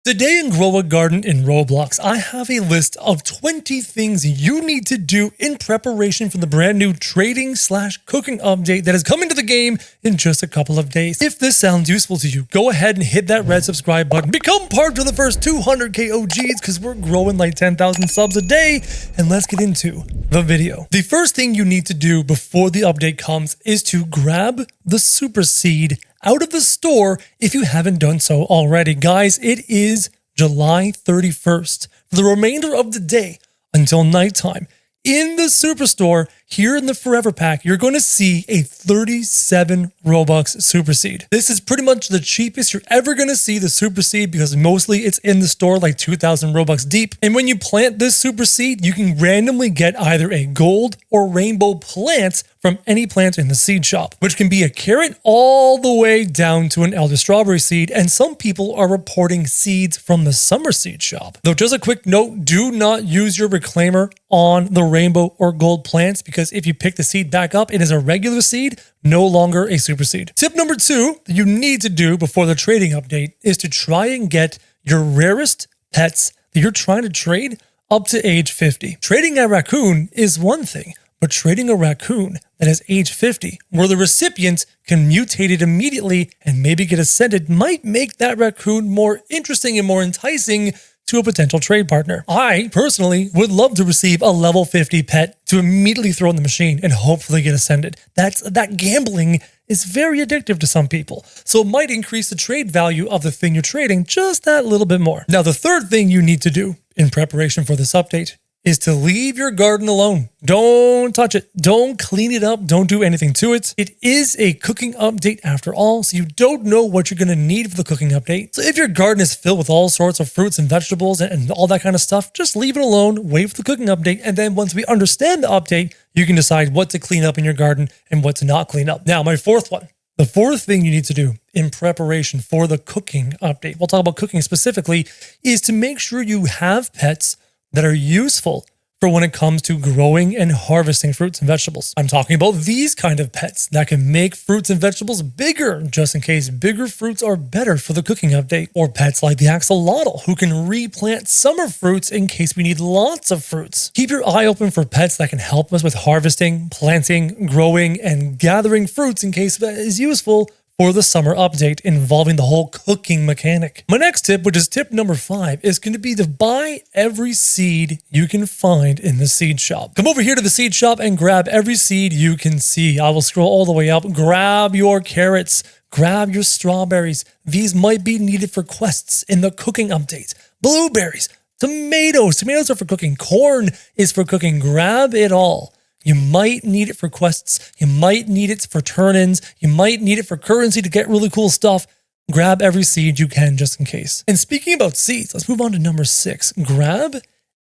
Today in Grow a Garden in Roblox, I have a list of 20 things you need to do in preparation for the brand new trading/cooking update that is coming to the game in just a couple of days. If this sounds useful to you, go ahead and hit that red subscribe button. Become part of the first 200k OGs because we're growing like 10,000 subs a day. And let's get into the video. The first thing you need to do before the update comes is to grab the super seed out of the store if you haven't done so already. Guys, it is July 31st. For the remainder of the day until nighttime, in the Superstore, here in the Forever Pack, you're going to see a 37 Robux Super Seed. This is pretty much the cheapest you're ever going to see the Super Seed because mostly it's in the store like 2,000 Robux deep. And when you plant this Super Seed, you can randomly get either a gold or rainbow plant from any plant in the seed shop, which can be a carrot all the way down to an elder strawberry seed. And some people are reporting seeds from the summer seed shop. Though just a quick note, do not use your reclaimer on the rainbow or gold plants because if you pick the seed back up, it is a regular seed, no longer a super seed. Tip number 2 that you need to do before the trading update is to try and get your rarest pets that you're trying to trade up to age 50. Trading a raccoon is one thing, but trading a raccoon that is age 50, where the recipient can mutate it immediately and maybe get ascended, might make that raccoon more interesting and more enticing to a potential trade partner. I personally would love to receive a level 50 pet to immediately throw in the machine and hopefully get ascended. That gambling is very addictive to some people, so it might increase the trade value of the thing you're trading just that little bit more. Now, the third thing you need to do in preparation for this update is to leave your garden alone. Don't touch it. Don't clean it up. Don't do anything to it. It is a cooking update after all, so you don't know what you're going to need for the cooking update. So if your garden is filled with all sorts of fruits and vegetables and all that kind of stuff, just leave it alone, wait for the cooking update, and then once we understand the update, you can decide what to clean up in your garden and what to not clean up. Now, my fourth one. The fourth thing you need to do in preparation for the cooking update, we'll talk about cooking specifically, is to make sure you have pets that are useful for when it comes to growing and harvesting fruits and vegetables. I'm talking about these kind of pets that can make fruits and vegetables bigger, just in case bigger fruits are better for the cooking update. Or pets like the axolotl, who can replant summer fruits in case we need lots of fruits. Keep your eye open for pets that can help us with harvesting, planting, growing, and gathering fruits in case that is useful for the summer update involving the whole cooking mechanic. My next tip, which is tip number 5, is going to be to buy every seed you can find in the seed shop. Come over here to the seed shop and grab every seed you can see. I will scroll all the way up. Grab your carrots, grab your strawberries. These might be needed for quests in the cooking update. Blueberries, tomatoes. Tomatoes are for cooking. Corn is for cooking. Grab it all. You might need it for quests. You might need it for turn-ins. You might need it for currency to get really cool stuff. Grab every seed you can just in case. And speaking about seeds, let's move on to number 6. Grab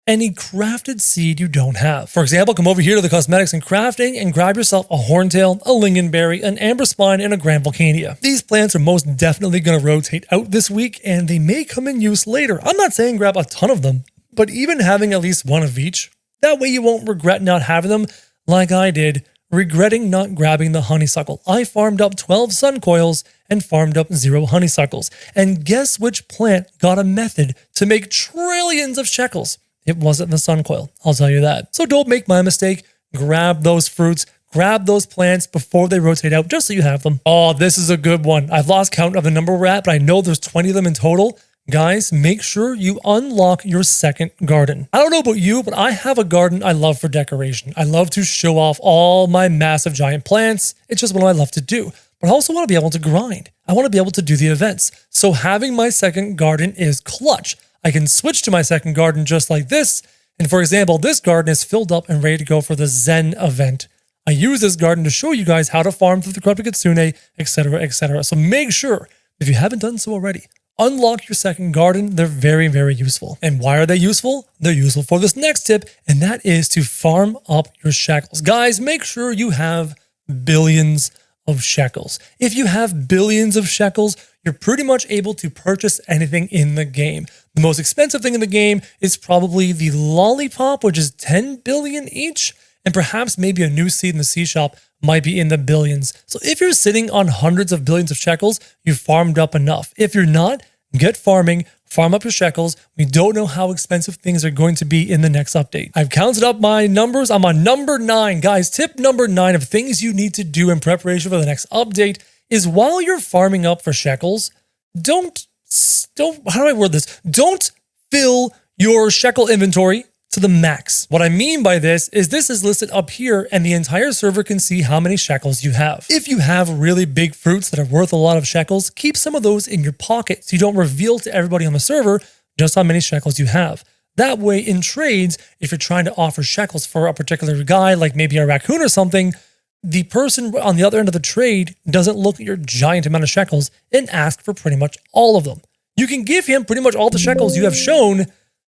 any crafted seed you don't have. For example, come over here to the cosmetics and crafting and grab yourself a horntail, a lingonberry, an amber spine, and a grand volcania. These plants are most definitely going to rotate out this week and they may come in use later. I'm not saying grab a ton of them, but even having at least one of each, that way you won't regret not having them like I did, regretting not grabbing the honeysuckle. I farmed up 12 sun coils and farmed up 0 honeysuckles. And guess which plant got a method to make trillions of shekels? It wasn't the sun coil, I'll tell you that. So don't make my mistake. Grab those fruits, grab those plants before they rotate out, just so you have them. Oh, this is a good one. I've lost count of the number we're at, but I know there's 20 of them in total. Guys, make sure you unlock your second garden. I don't know about you, but I have a garden I love for decoration. I love to show off all my massive giant plants. It's just what I love to do. But I also want to be able to grind. I want to be able to do the events. So having my second garden is clutch. I can switch to my second garden just like this. And for example, this garden is filled up and ready to go for the Zen event. I use this garden to show you guys how to farm through the Corrupted Kitsune, etc., etc. So make sure, if you haven't done so already, unlock your second garden. They're very, very useful. And why are they useful? They're useful for this next tip, and that is to farm up your shekels. Guys, make sure you have billions of shekels. If you have billions of shekels, you're pretty much able to purchase anything in the game. The most expensive thing in the game is probably the lollipop, which is 10 billion each, and perhaps maybe a new seed in the seed shop might be in the billions. So if you're sitting on hundreds of billions of shekels, you've farmed up enough. If you're not, get farming, farm up your shekels. We don't know how expensive things are going to be in the next update. I've counted up my numbers. I'm on number 9. Guys, tip number 9 of things you need to do in preparation for the next update is while you're farming up for shekels, don't, how do I word this? Don't fill your shekel inventory to the max. What I mean by this is listed up here and the entire server can see how many shekels you have. If you have really big fruits that are worth a lot of shekels, keep some of those in your pocket so you don't reveal to everybody on the server just how many shekels you have. That way in trades, if you're trying to offer shekels for a particular guy, like maybe a raccoon or something, the person on the other end of the trade doesn't look at your giant amount of shekels and ask for pretty much all of them. You can give him pretty much all the shekels you have shown,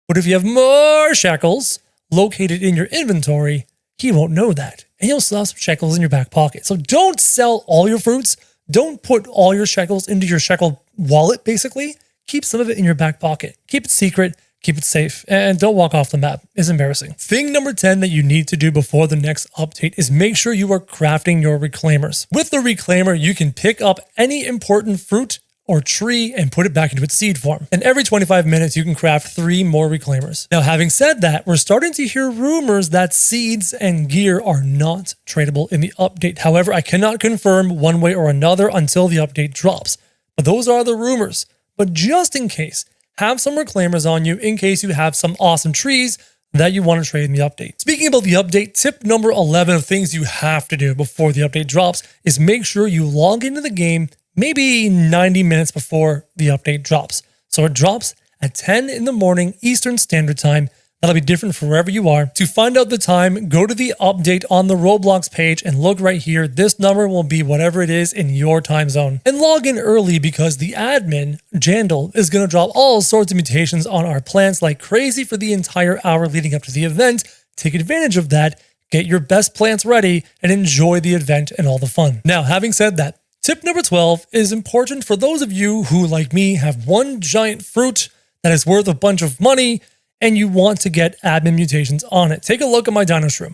but if you have more shekels located in your inventory, he won't know that. And you'll still have some shekels in your back pocket. So don't sell all your fruits. Don't put all your shekels into your shekel wallet, basically. Keep some of it in your back pocket. Keep it secret, keep it safe, and don't walk off the map. It's embarrassing. Thing number 10 that you need to do before the next update is make sure you are crafting your reclaimers. With the reclaimer, you can pick up any important fruit or tree and put it back into its seed form. And every 25 minutes, you can craft 3 more reclaimers. Now, having said that, we're starting to hear rumors that seeds and gear are not tradable in the update. However, I cannot confirm one way or another until the update drops. But those are the rumors. But just in case, have some reclaimers on you in case you have some awesome trees that you want to trade in the update. Speaking about the update, tip number 11 of things you have to do before the update drops is make sure you log into the game maybe 90 minutes before the update drops. So it drops at 10 in the morning Eastern Standard Time. That'll be different for wherever you are. To find out the time, go to the update on the Roblox page and look right here. This number will be whatever it is in your time zone. And log in early because the admin, Jandal, is going to drop all sorts of mutations on our plants like crazy for the entire hour leading up to the event. Take advantage of that, get your best plants ready, and enjoy the event and all the fun. Now, having said that, tip number 12 is important for those of you who, like me, have one giant fruit that is worth a bunch of money and you want to get admin mutations on it. Take a look at my dino shroom.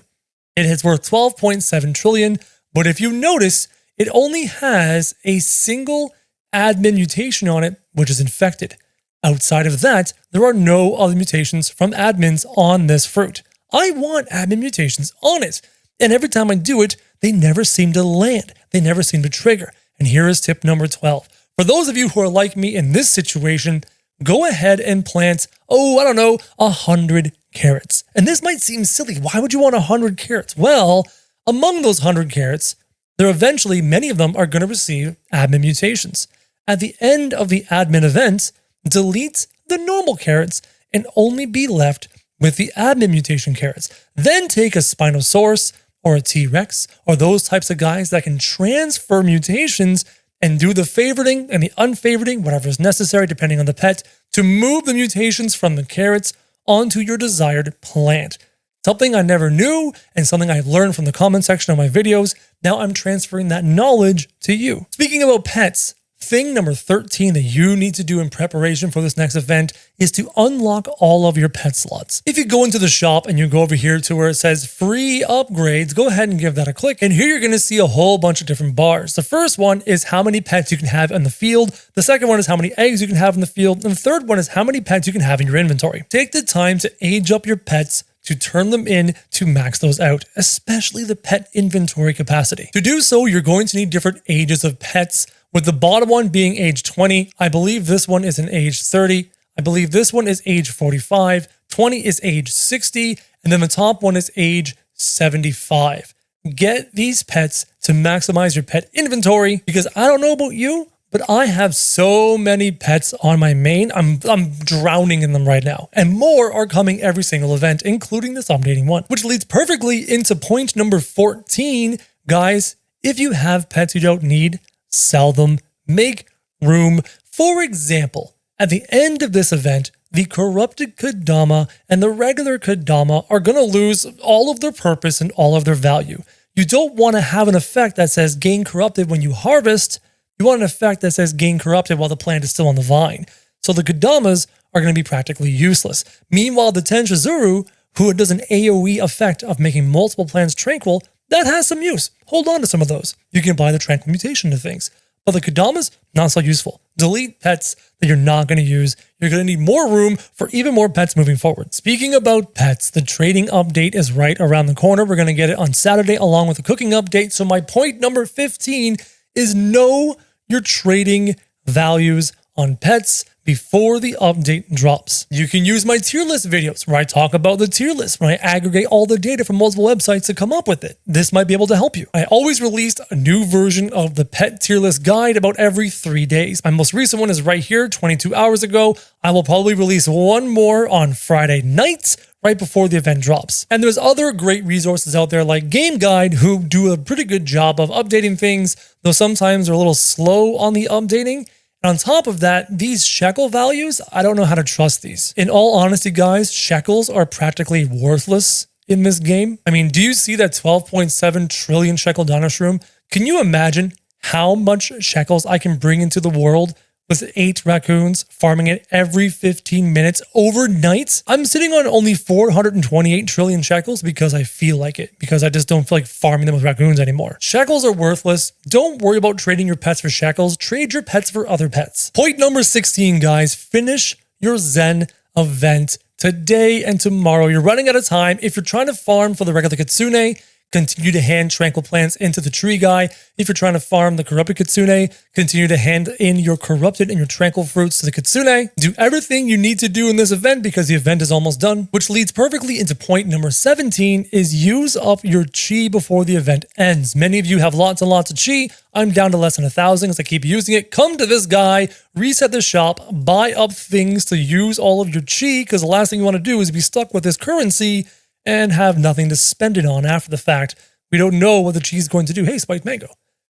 It is worth 12.7 trillion, but if you notice, it only has a single admin mutation on it, which is infected. Outside of that, there are no other mutations from admins on this fruit. I want admin mutations on it, and every time I do it, they never seem to land. They never seem to trigger. And here is tip number 12. For those of you who are like me in this situation, go ahead and plant, 100 carrots. And this might seem silly. Why would you want 100 carrots? Well, among those 100 carrots, many of them are going to receive admin mutations. At the end of the admin event, delete the normal carrots and only be left with the admin mutation carrots. Then take a Spinosaurus or a T-Rex, or those types of guys that can transfer mutations and do the favoriting and the unfavoriting, whatever is necessary depending on the pet, to move the mutations from the carrots onto your desired plant. Something I never knew and something I learned from the comment section of my videos. Now I'm transferring that knowledge to you. Speaking about pets, thing number 13 that you need to do in preparation for this next event is to unlock all of your pet slots. If you go into the shop and you go over here to where it says free upgrades, go ahead and give that a click. And here you're going to see a whole bunch of different bars. The first one is how many pets you can have in the field. The second one is how many eggs you can have in the field. And the third one is how many pets you can have in your inventory. Take the time to age up your pets to turn them in to max those out, especially the pet inventory capacity. To do so, you're going to need different ages of pets, with the bottom one being age 20. I believe this one is an age 30. I believe this one is age 45. 20 is age 60. And then the top one is age 75. Get these pets to maximize your pet inventory because I don't know about you, but I have so many pets on my main. I'm drowning in them right now. And more are coming every single event, including this updating one, which leads perfectly into point number 14. Guys, if you have pets you don't need, sell them, make room. For example, at the end of this event, the corrupted Kodama and the regular Kodama are going to lose all of their purpose and all of their value. You don't want to have an effect that says gain corrupted when you harvest. You want an effect that says gain corrupted while the plant is still on the vine. So the Kodamas are going to be practically useless. Meanwhile, the Tenshizuru, who does an AoE effect of making multiple plants tranquil, that has some use. Hold on to some of those. You can apply the tranquil mutation to things. But the Kodamas, not so useful. Delete pets that you're not going to use. You're going to need more room for even more pets moving forward. Speaking about pets, the trading update is right around the corner. We're going to get it on Saturday along with the cooking update. So my point number 15 is know your trading values on pets before the update drops. You can use my tier list videos where I talk about the tier list, when I aggregate all the data from multiple websites to come up with it. This might be able to help you. I always released a new version of the pet tier list guide about every 3 days. My most recent one is right here, 22 hours ago. I will probably release one more on Friday night, right before the event drops. And there's other great resources out there like Game Guide who do a pretty good job of updating things, though sometimes they're a little slow on the updating. On top of that, these shekel values, I don't know how to trust these. In all honesty, guys, shekels are practically worthless in this game. I mean, do you see that 12.7 trillion shekel dinosaur? Can you imagine how much shekels I can bring into the world with 8 raccoons farming it every 15 minutes overnight? I'm sitting on only 428 trillion shekels because I feel like it, because I just don't feel like farming them with raccoons anymore. Shekels are worthless. Don't worry about trading your pets for shekels. Trade your pets for other pets. Point number 16, guys, finish your Zen event today and tomorrow. You're running out of time. If you're trying to farm for the regular kitsune, continue to hand tranquil plants into the tree guy. If you're trying to farm the corrupted kitsune, continue to hand in your corrupted and your tranquil fruits to the kitsune. Do everything you need to do in this event because the event is almost done, which leads perfectly into point number 17 is use up your chi before the event ends. Many of you have lots and lots of chi. I'm down to less than 1,000 because I keep using it. Come to this guy, reset the shop, buy up things to use all of your chi because the last thing you want to do is be stuck with this currency and have nothing to spend it on after the fact. We don't know what the cheese is going to do. Hey, spiked mango.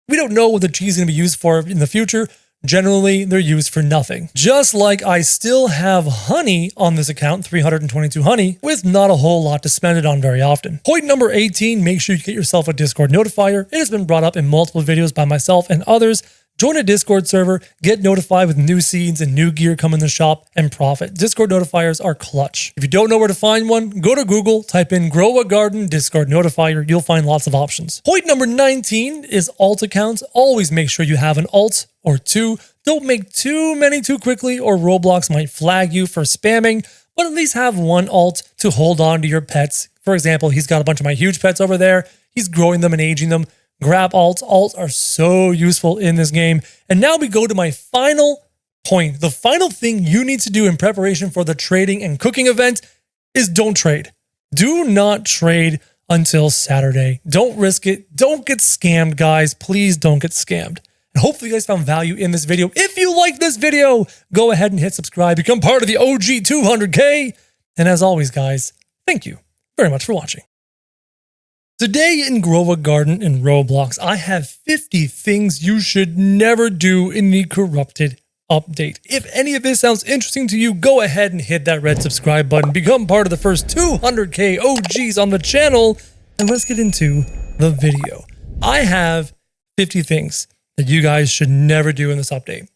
We don't know what the cheese is going to be used for in the future. Generally, they're used for nothing. Just like I still have honey on this account, 322 honey, with not a whole lot to spend it on very often. Point number 18, make sure you get yourself a Discord notifier. It has been brought up in multiple videos by myself and others. Join a Discord server, get notified with new seeds and new gear come in the shop, and profit. Discord notifiers are clutch. If you don't know where to find one, go to Google, type in Grow a Garden Discord notifier. You'll find lots of options. Point number 19 is alt accounts. Always make sure you have an alt or 2. Don't make too many too quickly or Roblox might flag you for spamming, but at least have one alt to hold on to your pets. For example, he's got a bunch of my huge pets over there. He's growing them and aging them. Grab alts. Alts are so useful in this game. And now we go to my final point. The final thing you need to do in preparation for the trading and cooking event is don't trade. Do not trade until Saturday. Don't risk it. Don't get scammed, guys. Please don't get scammed. And hopefully you guys found value in this video. If you like this video, go ahead and hit subscribe. Become part of the OG 200K. And as always, guys, thank you very much for watching. Today in Grow a Garden in Roblox, I have 50 things you should never do in the corrupted update. If any of this sounds interesting to you, go ahead and hit that red subscribe button. Become part of the first 200K OGs on the channel. And let's get into the video. I have 50 things that you guys should never do in this update.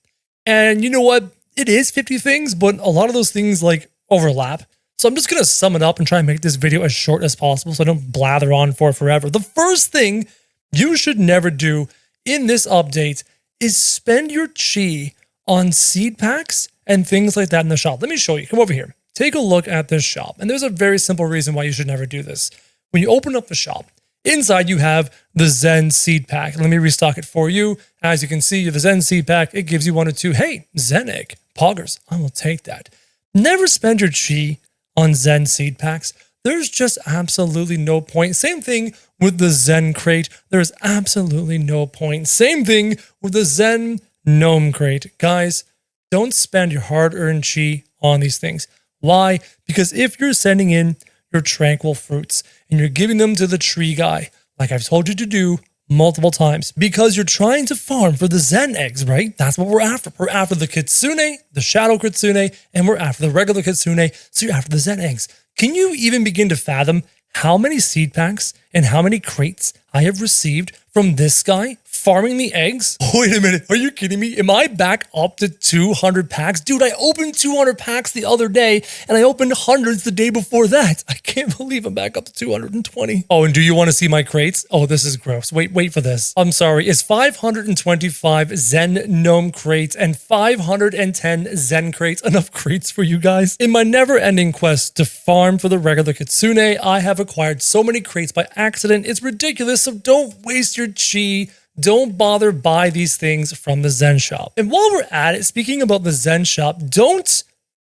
And you know what? It is 50 things, but a lot of those things like overlap. So I'm just going to sum it up and try and make this video as short as possible so I don't blather on for forever. The first thing you should never do in this update is spend your chi on seed packs and things like that in the shop. Let me show you. Come over here. Take a look at this shop. And there's a very simple reason why you should never do this. When you open up the shop, inside you have the Zen seed pack. Let me restock it for you. As you can see, the Zen seed pack, it gives you 1 or 2. Hey, Zen egg, poggers. I will take that. Never spend your chi on Zen seed packs. There's just absolutely no point. Same thing with the Zen crate. There's absolutely no point. Same thing with the Zen gnome crate. Guys, don't spend your hard-earned chi on these things. Why? Because if you're sending in your tranquil fruits and you're giving them to the tree guy, like I've told you to do multiple times, because you're trying to farm for the Zen eggs, right? That's what we're after. We're after the kitsune, the shadow kitsune, and we're after the regular kitsune, so you're after the Zen eggs. Can you even begin to fathom how many seed packs and how many crates I have received from this guy farming the eggs? Wait a minute, are you kidding me? Am I back up to 200 packs? Dude, I opened 200 packs the other day, and I opened hundreds the day before that. I can't believe I'm back up to 220. Oh, and do you want to see my crates? Oh, this is gross. Wait for this. I'm sorry. It's 525 Zen Gnome crates and 510 Zen crates enough crates for you guys? In my never-ending quest to farm for the regular Kitsune, I have acquired so many crates by accident. It's ridiculous, so don't waste your chi. Don't bother buy these things from the Zen shop. And while we're at it, speaking about the Zen shop, don't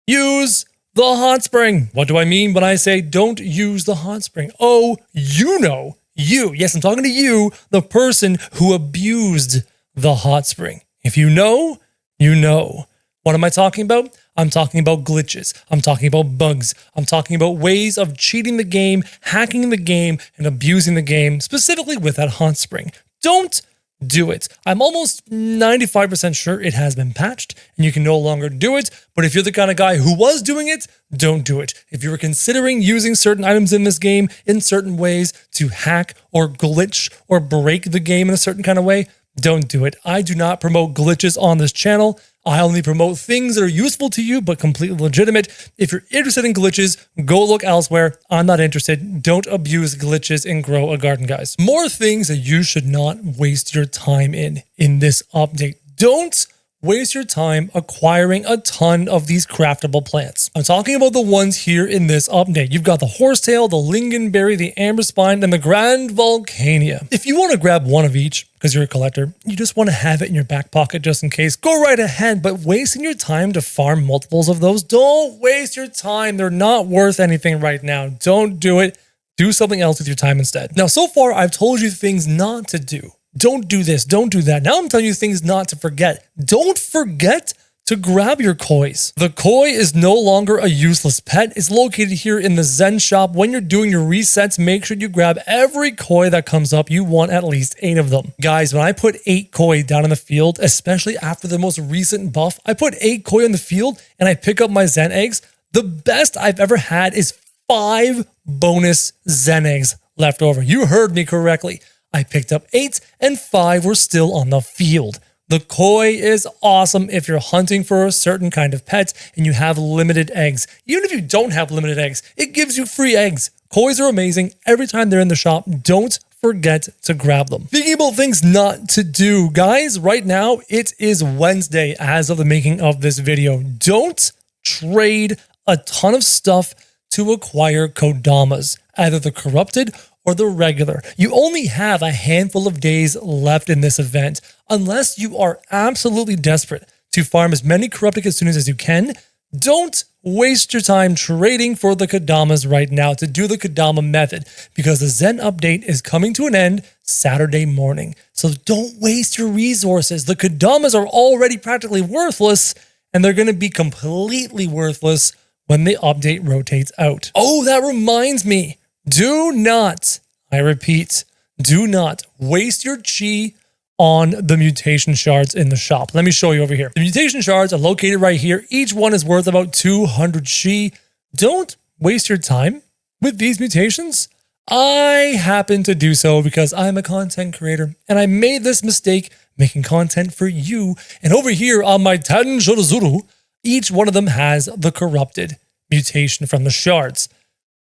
use the hot spring. What do I mean when I say don't use the hot spring? Oh, you know, you. Yes, I'm talking to you, the person who abused the hot spring. If you know, you know. What am I talking about? I'm talking about glitches. I'm talking about bugs. I'm talking about ways of cheating the game, hacking the game, and abusing the game, specifically with that hot spring. Don't do it. I'm almost 95% sure it has been patched and you can no longer do it. But if you're the kind of guy who was doing it, don't do it. If you were considering using certain items in this game in certain ways to hack or glitch or break the game in a certain kind of way, don't do it. I do not promote glitches on this channel. I only promote things that are useful to you, but completely legitimate. If you're interested in glitches, go look elsewhere. I'm not interested. Don't abuse glitches and grow a garden, guys. More things that you should not waste your time in this update. Don't waste your time acquiring a ton of these craftable plants. I'm talking about the ones here in this update. You've got the horsetail, the lingonberry, the amber spine, and the grand volcania. If you want to grab one of each, because you're a collector, you just want to have it in your back pocket just in case, go right ahead, but wasting your time to farm multiples of those, don't waste your time. They're not worth anything right now. Don't do it. Do something else with your time instead. Now, so far, I've told you things not to do. Don't do this. Don't do that. Now I'm telling you things not to forget. Don't forget to grab your kois. The koi is no longer a useless pet. It's located here in the Zen shop. When you're doing your resets, make sure you grab every koi that comes up. You want at least 8 of them. Guys, when I put 8 koi down in the field, especially after the most recent buff, I put 8 koi in the field and I pick up my Zen eggs. The best I've ever had is 5 bonus Zen eggs left over. You heard me correctly. I picked up 8 and 5 were still on the field. The koi is awesome if you're hunting for a certain kind of pet and you have limited eggs. Even if you don't have limited eggs, it gives you free eggs. Kois are amazing. Every time they're in the shop, don't forget to grab them. Thinking about things not to do, guys, right now it is Wednesday as of the making of this video. Don't trade a ton of stuff to acquire kodamas, either the corrupted or the regular. You only have a handful of days left in this event. Unless you are absolutely desperate to farm as many corrupted kitsunes as you can, don't waste your time trading for the kodamas right now to do the kodama method, because the Zen update is coming to an end Saturday morning. So don't waste your resources. The kodamas are already practically worthless, and they're going to be completely worthless when the update rotates out. Oh, that reminds me. Do not, I repeat, do not waste your chi on the mutation shards in the shop. Let me show you over here. The mutation shards are located right here. Each one is worth about 200 chi. Don't waste your time with these mutations. I happen to do so because I'm a content creator and I made this mistake making content for you. And over here on my Ten Shorozuru, each one of them has the corrupted mutation from the shards.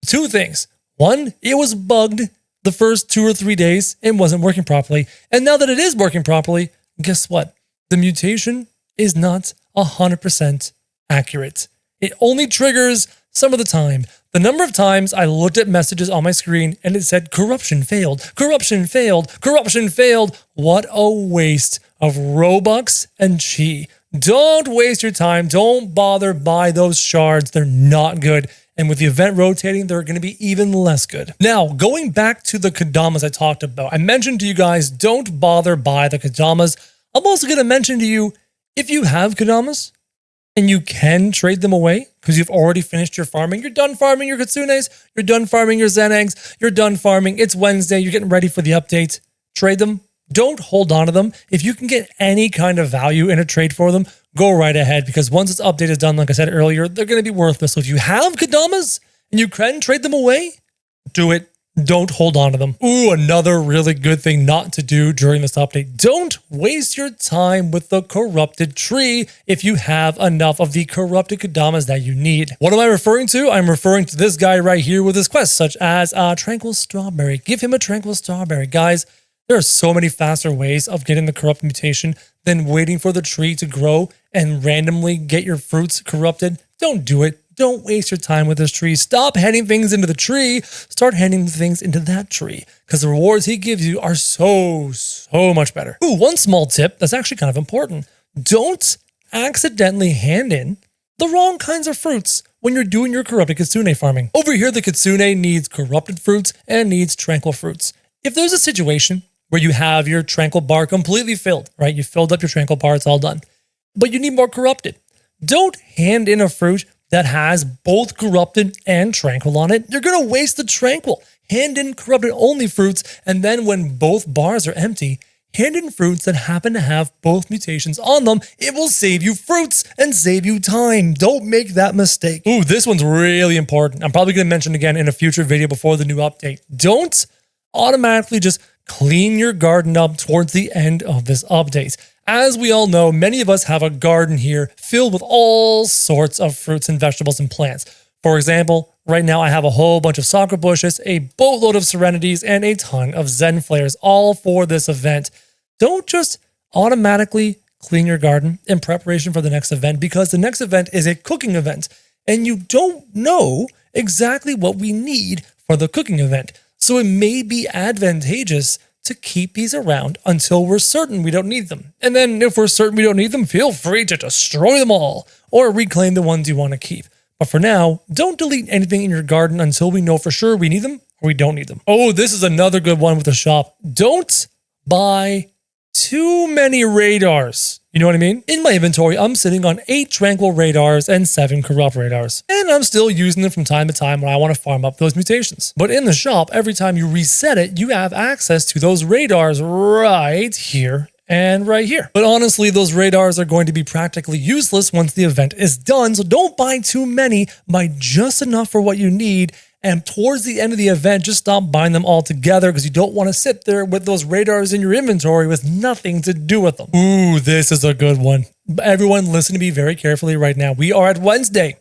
2 things. 1, it was bugged the first 2 or 3 days and wasn't working properly. And now that it is working properly, guess what? The mutation is not 100% accurate. It only triggers some of the time. The number of times I looked at messages on my screen and it said, corruption failed, corruption failed, corruption failed. What a waste of Robux and chi. Don't waste your time. Don't bother buy those shards. They're not good. And with the event rotating, they're going to be even less good. Now, going back to the kodamas I talked about, I mentioned to you guys, don't bother buy the kodamas. I'm also going to mention to you, if you have kodamas and you can trade them away because you've already finished your farming, you're done farming your kitsunes, you're done farming your Zen eggs, you're done farming, it's Wednesday, you're getting ready for the update, trade them. Don't hold on to them. If you can get any kind of value in a trade for them, go right ahead, because once this update is done, like I said earlier, they're going to be worthless. So if you have kodamas and you can trade them away, do it don't hold on to them. Ooh, another really good thing not to do during this update. Don't waste your time with the corrupted tree if you have enough of the corrupted Kadamas that you need. What am I referring to? I'm referring to this guy right here with his quests, such as Tranquil Strawberry. Give him a Tranquil Strawberry. Guys, there are so many faster ways of getting the corrupt mutation than waiting for the tree to grow and randomly get your fruits corrupted. Don't do it. Don't waste your time with this tree. Stop handing things into the tree. Start handing things into that tree, because the rewards he gives you are so much better. Ooh, one small tip that's actually kind of important. Don't accidentally hand in the wrong kinds of fruits when you're doing your corrupted kitsune farming. Over here, the kitsune needs corrupted fruits and needs tranquil fruits. If there's a situation where you have your tranquil bar completely filled, right? You filled up your tranquil bar, it's all done, but you need more corrupted. Don't hand in a fruit that has both corrupted and tranquil on it. You're going to waste the tranquil. Hand in corrupted only fruits, and then when both bars are empty, hand in fruits that happen to have both mutations on them. It will save you fruits and save you time. Don't make that mistake. Ooh, this one's really important. I'm probably going to mention again in a future video before the new update. Don't automatically just clean your garden up towards the end of this update. As we all know, many of us have a garden here filled with all sorts of fruits and vegetables and plants. For example, right now I have a whole bunch of soccer bushes, a boatload of serenities, and a ton of zen flares, all for this event. Don't just automatically clean your garden in preparation for the next event, because the next event is a cooking event, and you don't know exactly what we need for the cooking event. So it may be advantageous to keep these around until we're certain we don't need them. And then if we're certain we don't need them, feel free to destroy them all or reclaim the ones you want to keep. But for now, don't delete anything in your garden until we know for sure we need them or we don't need them. Oh, this is another good one with the shop. Don't buy too many radars. You know what I mean? In my inventory, I'm sitting on 8 tranquil radars and 7 corrupt radars. And I'm still using them from time to time when I want to farm up those mutations. But in the shop, every time you reset it, you have access to those radars right here and right here. But honestly, those radars are going to be practically useless once the event is done. So don't buy too many. Buy just enough for what you need. And towards the end of the event, just stop buying them all together, because you don't want to sit there with those radars in your inventory with nothing to do with them. Ooh, this is a good one. Everyone listen to me very carefully right now. We are at Wednesday.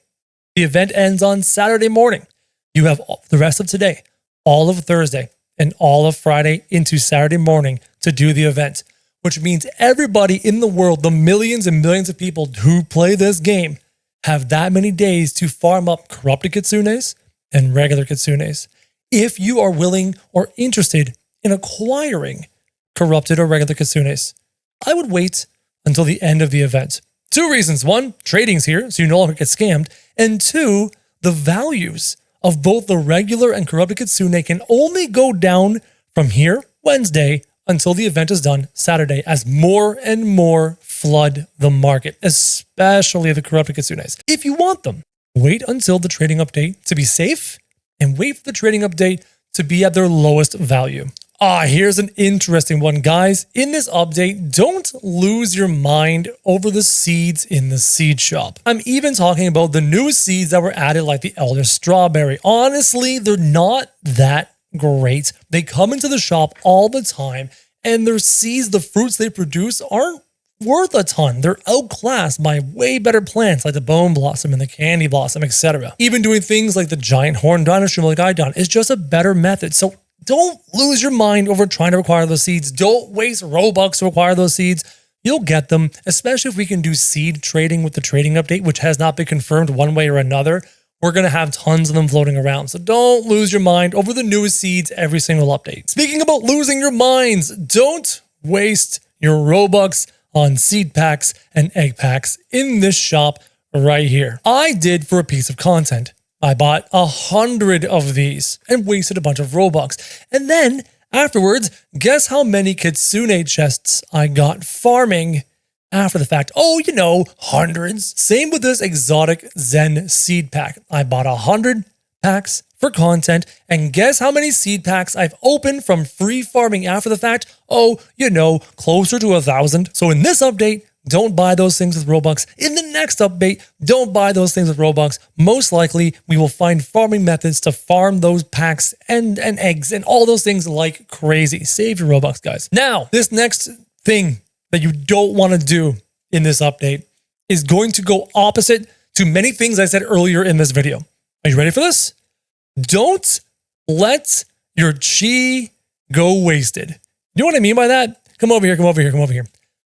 The event ends on Saturday morning. You have the rest of today, all of Thursday, and all of Friday into Saturday morning to do the event, which means everybody in the world, the millions and millions of people who play this game, have that many days to farm up corrupted kitsunes and regular kitsunes. If you are willing or interested in acquiring corrupted or regular kitsunes, I would wait until the end of the event. 2 reasons. 1, trading's here, so you no longer get scammed. And 2, the values of both the regular and corrupted kitsune can only go down from here, Wednesday, until the event is done, Saturday, as more and more flood the market, especially the corrupted kitsunes. If you want them, wait until the trading update to be safe, and wait for the trading update to be at their lowest value. Here's an interesting one, guys. In this update, don't lose your mind over the seeds in the seed shop. I'm even talking about the new seeds that were added, like the Elder Strawberry. Honestly, they're not that great. They come into the shop all the time, and their seeds, the fruits they produce, aren't worth a ton. They're outclassed by way better plants like the Bone Blossom and the Candy Blossom, etc. Even doing things like the Giant Horn Dinosaur like I done is just a better method. So don't lose your mind over trying to acquire those seeds. Don't waste Robux to acquire those seeds. You'll get them, especially if we can do seed trading with the trading update, which has not been confirmed one way or another. We're going to have tons of them floating around. So don't lose your mind over the newest seeds every single update. Speaking about losing your minds, don't waste your Robux on seed packs and egg packs in this shop right here. I did for a piece of content. I bought 100 of these and wasted a bunch of Robux. And then afterwards, guess how many kitsune chests I got farming after the fact? Oh, you know, hundreds. Same with this exotic Zen seed pack. I bought 100 packs for content, and guess how many seed packs I've opened from free farming after the fact? Oh, you know, closer to 1,000. So in this update, don't buy those things with Robux. In the next update, don't buy those things with Robux. Most likely, we will find farming methods to farm those packs and eggs and all those things like crazy. Save your Robux, guys. Now, this next thing that you don't want to do in this update is going to go opposite to many things I said earlier in this video. Are you ready for this? Don't let your chi go wasted. You know what I mean by that? Come over here, come over here, come over here.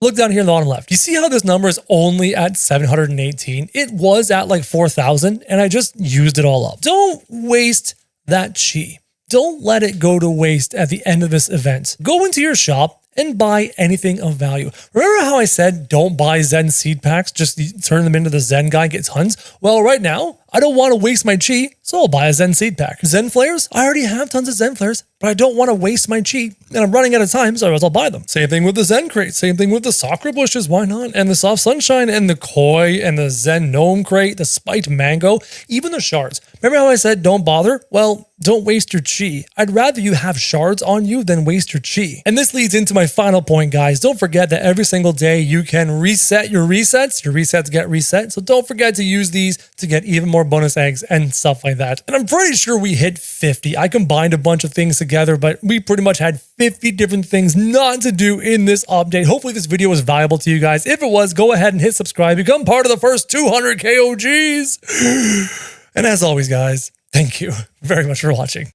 Look down here in the bottom left. You see how this number is only at 718? It was at like 4,000 and I just used it all up. Don't waste that chi. Don't let it go to waste at the end of this event. Go into your shop and buy anything of value. Remember how I said don't buy Zen seed packs, just turn them into the Zen guy and get tons? Well, right now, I don't want to waste my chi, so I'll buy a Zen seed pack. Zen flares? I already have tons of Zen flares, but I don't want to waste my chi, and I'm running out of time, so I'll buy them. Same thing with the Zen crate, same thing with the sakura bushes, why not? And the soft sunshine, and the koi, and the Zen gnome crate, the spiked mango, even the shards. Remember how I said don't bother? Well, don't waste your chi. I'd rather you have shards on you than waste your chi. And this leads into my final point, guys. Don't forget that every single day you can reset your resets. Your resets get reset. So don't forget to use these to get even more bonus eggs and stuff like that. And I'm pretty sure we hit 50. I combined a bunch of things together, but we pretty much had 50 different things not to do in this update. Hopefully this video was valuable to you guys. If it was, go ahead and hit subscribe. Become part of the first 200 KOGs. And as always, guys, thank you very much for watching.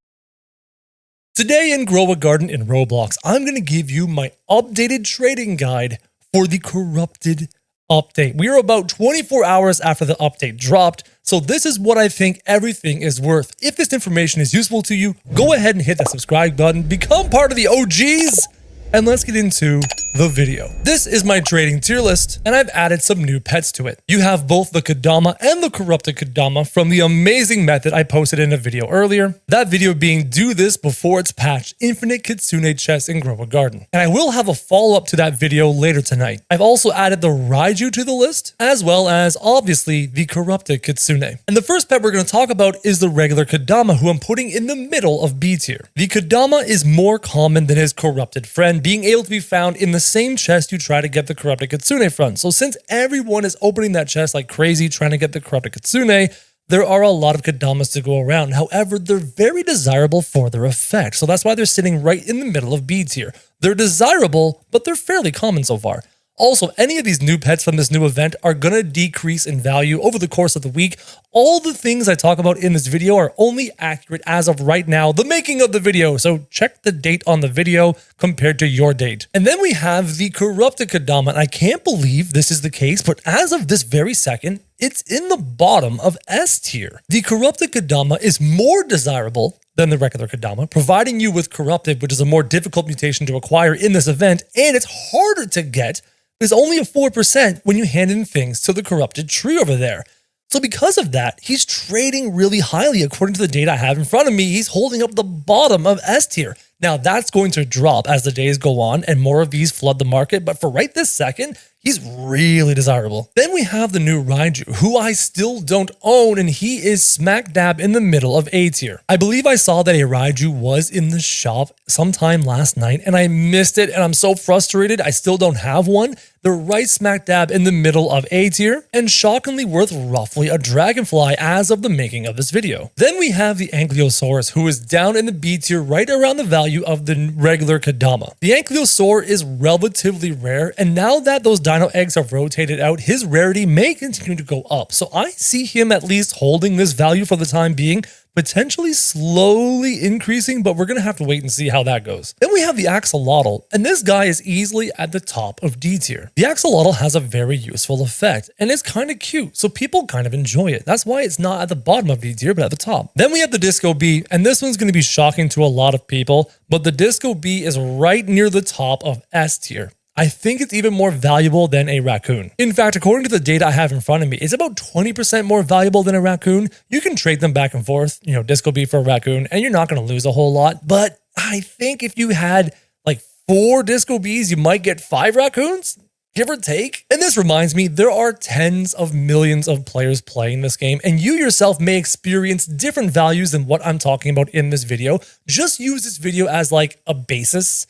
Today in Grow a Garden in Roblox, I'm going to give you my updated trading guide for the corrupted update. We are about 24 hours after the update dropped, so this is what I think everything is worth. If this information is useful to you, go ahead and hit that subscribe button, become part of the OGs, and let's get into the video. This is my trading tier list, and I've added some new pets to it. You have both the Kodama and the corrupted Kodama from the amazing method I posted in a video earlier. That video being do this before it's patched, infinite kitsune chests in Grow a Garden. And I will have a follow-up to that video later tonight. I've also added the Raiju to the list, as well as obviously the corrupted kitsune. And the first pet we're going to talk about is the regular Kodama, who I'm putting in the middle of B tier. The Kodama is more common than his corrupted friend, being able to be found in the same chest you try to get the corrupted kitsune from. So since everyone is opening that chest like crazy trying to get the corrupted kitsune, there are a lot of Kodamas to go around. However, they're very desirable for their effect. So that's why they're sitting right in the middle of B tier. They're desirable, but they're fairly common so far. Also, any of these new pets from this new event are going to decrease in value over the course of the week. All the things I talk about in this video are only accurate as of right now, the making of the video. So check the date on the video compared to your date. And then we have the corrupted Kodama. And I can't believe this is the case, but as of this very second, it's in the bottom of S tier. The corrupted Kodama is more desirable than the regular Kodama, providing you with corrupted, which is a more difficult mutation to acquire in this event, and it's harder to get. It's only a 4% when you hand in things to the corrupted tree over there. So because of that, he's trading really highly. According to the data I have in front of me, he's holding up the bottom of S tier. Now that's going to drop as the days go on and more of these flood the market. But for right this second, he's really desirable. Then we have the new Raiju, who I still don't own, and he is smack dab in the middle of A tier. I believe I saw that a Raiju was in the shop sometime last night, and I missed it, and I'm so frustrated I still don't have one. They're right smack dab in the middle of A tier, and shockingly worth roughly a dragonfly as of the making of this video. Then we have the Ankylosaurus, who is down in the B tier right around the value of the regular Kodama. The Ankylosaur is relatively rare, and now that those dino eggs have rotated out, his rarity may continue to go up. So I see him at least holding this value for the time being, potentially slowly increasing, but we're going to have to wait and see how that goes. Then we have the axolotl, and this guy is easily at the top of D tier. The axolotl has a very useful effect, and it's kind of cute, so people kind of enjoy it. That's why it's not at the bottom of D tier, but at the top. Then we have the Disco Bee, and this one's going to be shocking to a lot of people, but the Disco Bee is right near the top of S tier. I think it's even more valuable than a raccoon. In fact, according to the data I have in front of me, it's about 20% more valuable than a raccoon. You can trade them back and forth, Disco Bee for a raccoon, and you're not going to lose a whole lot. But I think if you had like 4 Disco Bees, you might get 5 raccoons, give or take. And this reminds me, there are tens of millions of players playing this game, and you yourself may experience different values than what I'm talking about in this video. Just use this video as like a baseline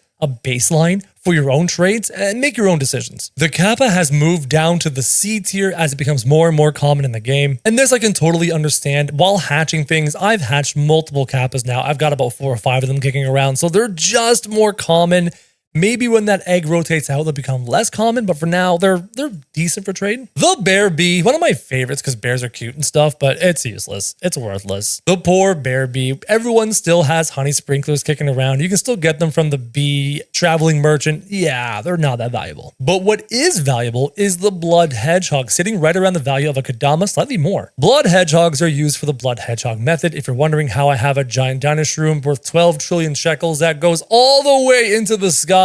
for your own trades and make your own decisions. The Kappa has moved down to the C tier as it becomes more and more common in the game. And this I can totally understand. While hatching things, I've hatched multiple Kappas now. I've got about 4 or 5 of them kicking around, so they're just more common. Maybe when that egg rotates out, they'll become less common, but for now, they're decent for trade. The bear bee, one of my favorites because bears are cute and stuff, but it's useless. It's worthless. The poor bear bee. Everyone still has honey sprinklers kicking around. You can still get them from the bee traveling merchant. Yeah, they're not that valuable. But what is valuable is the blood hedgehog, sitting right around the value of a Kodama, slightly more. Blood hedgehogs are used for the blood hedgehog method. If you're wondering how I have a giant dinosaur room worth 12 trillion shekels that goes all the way into the sky,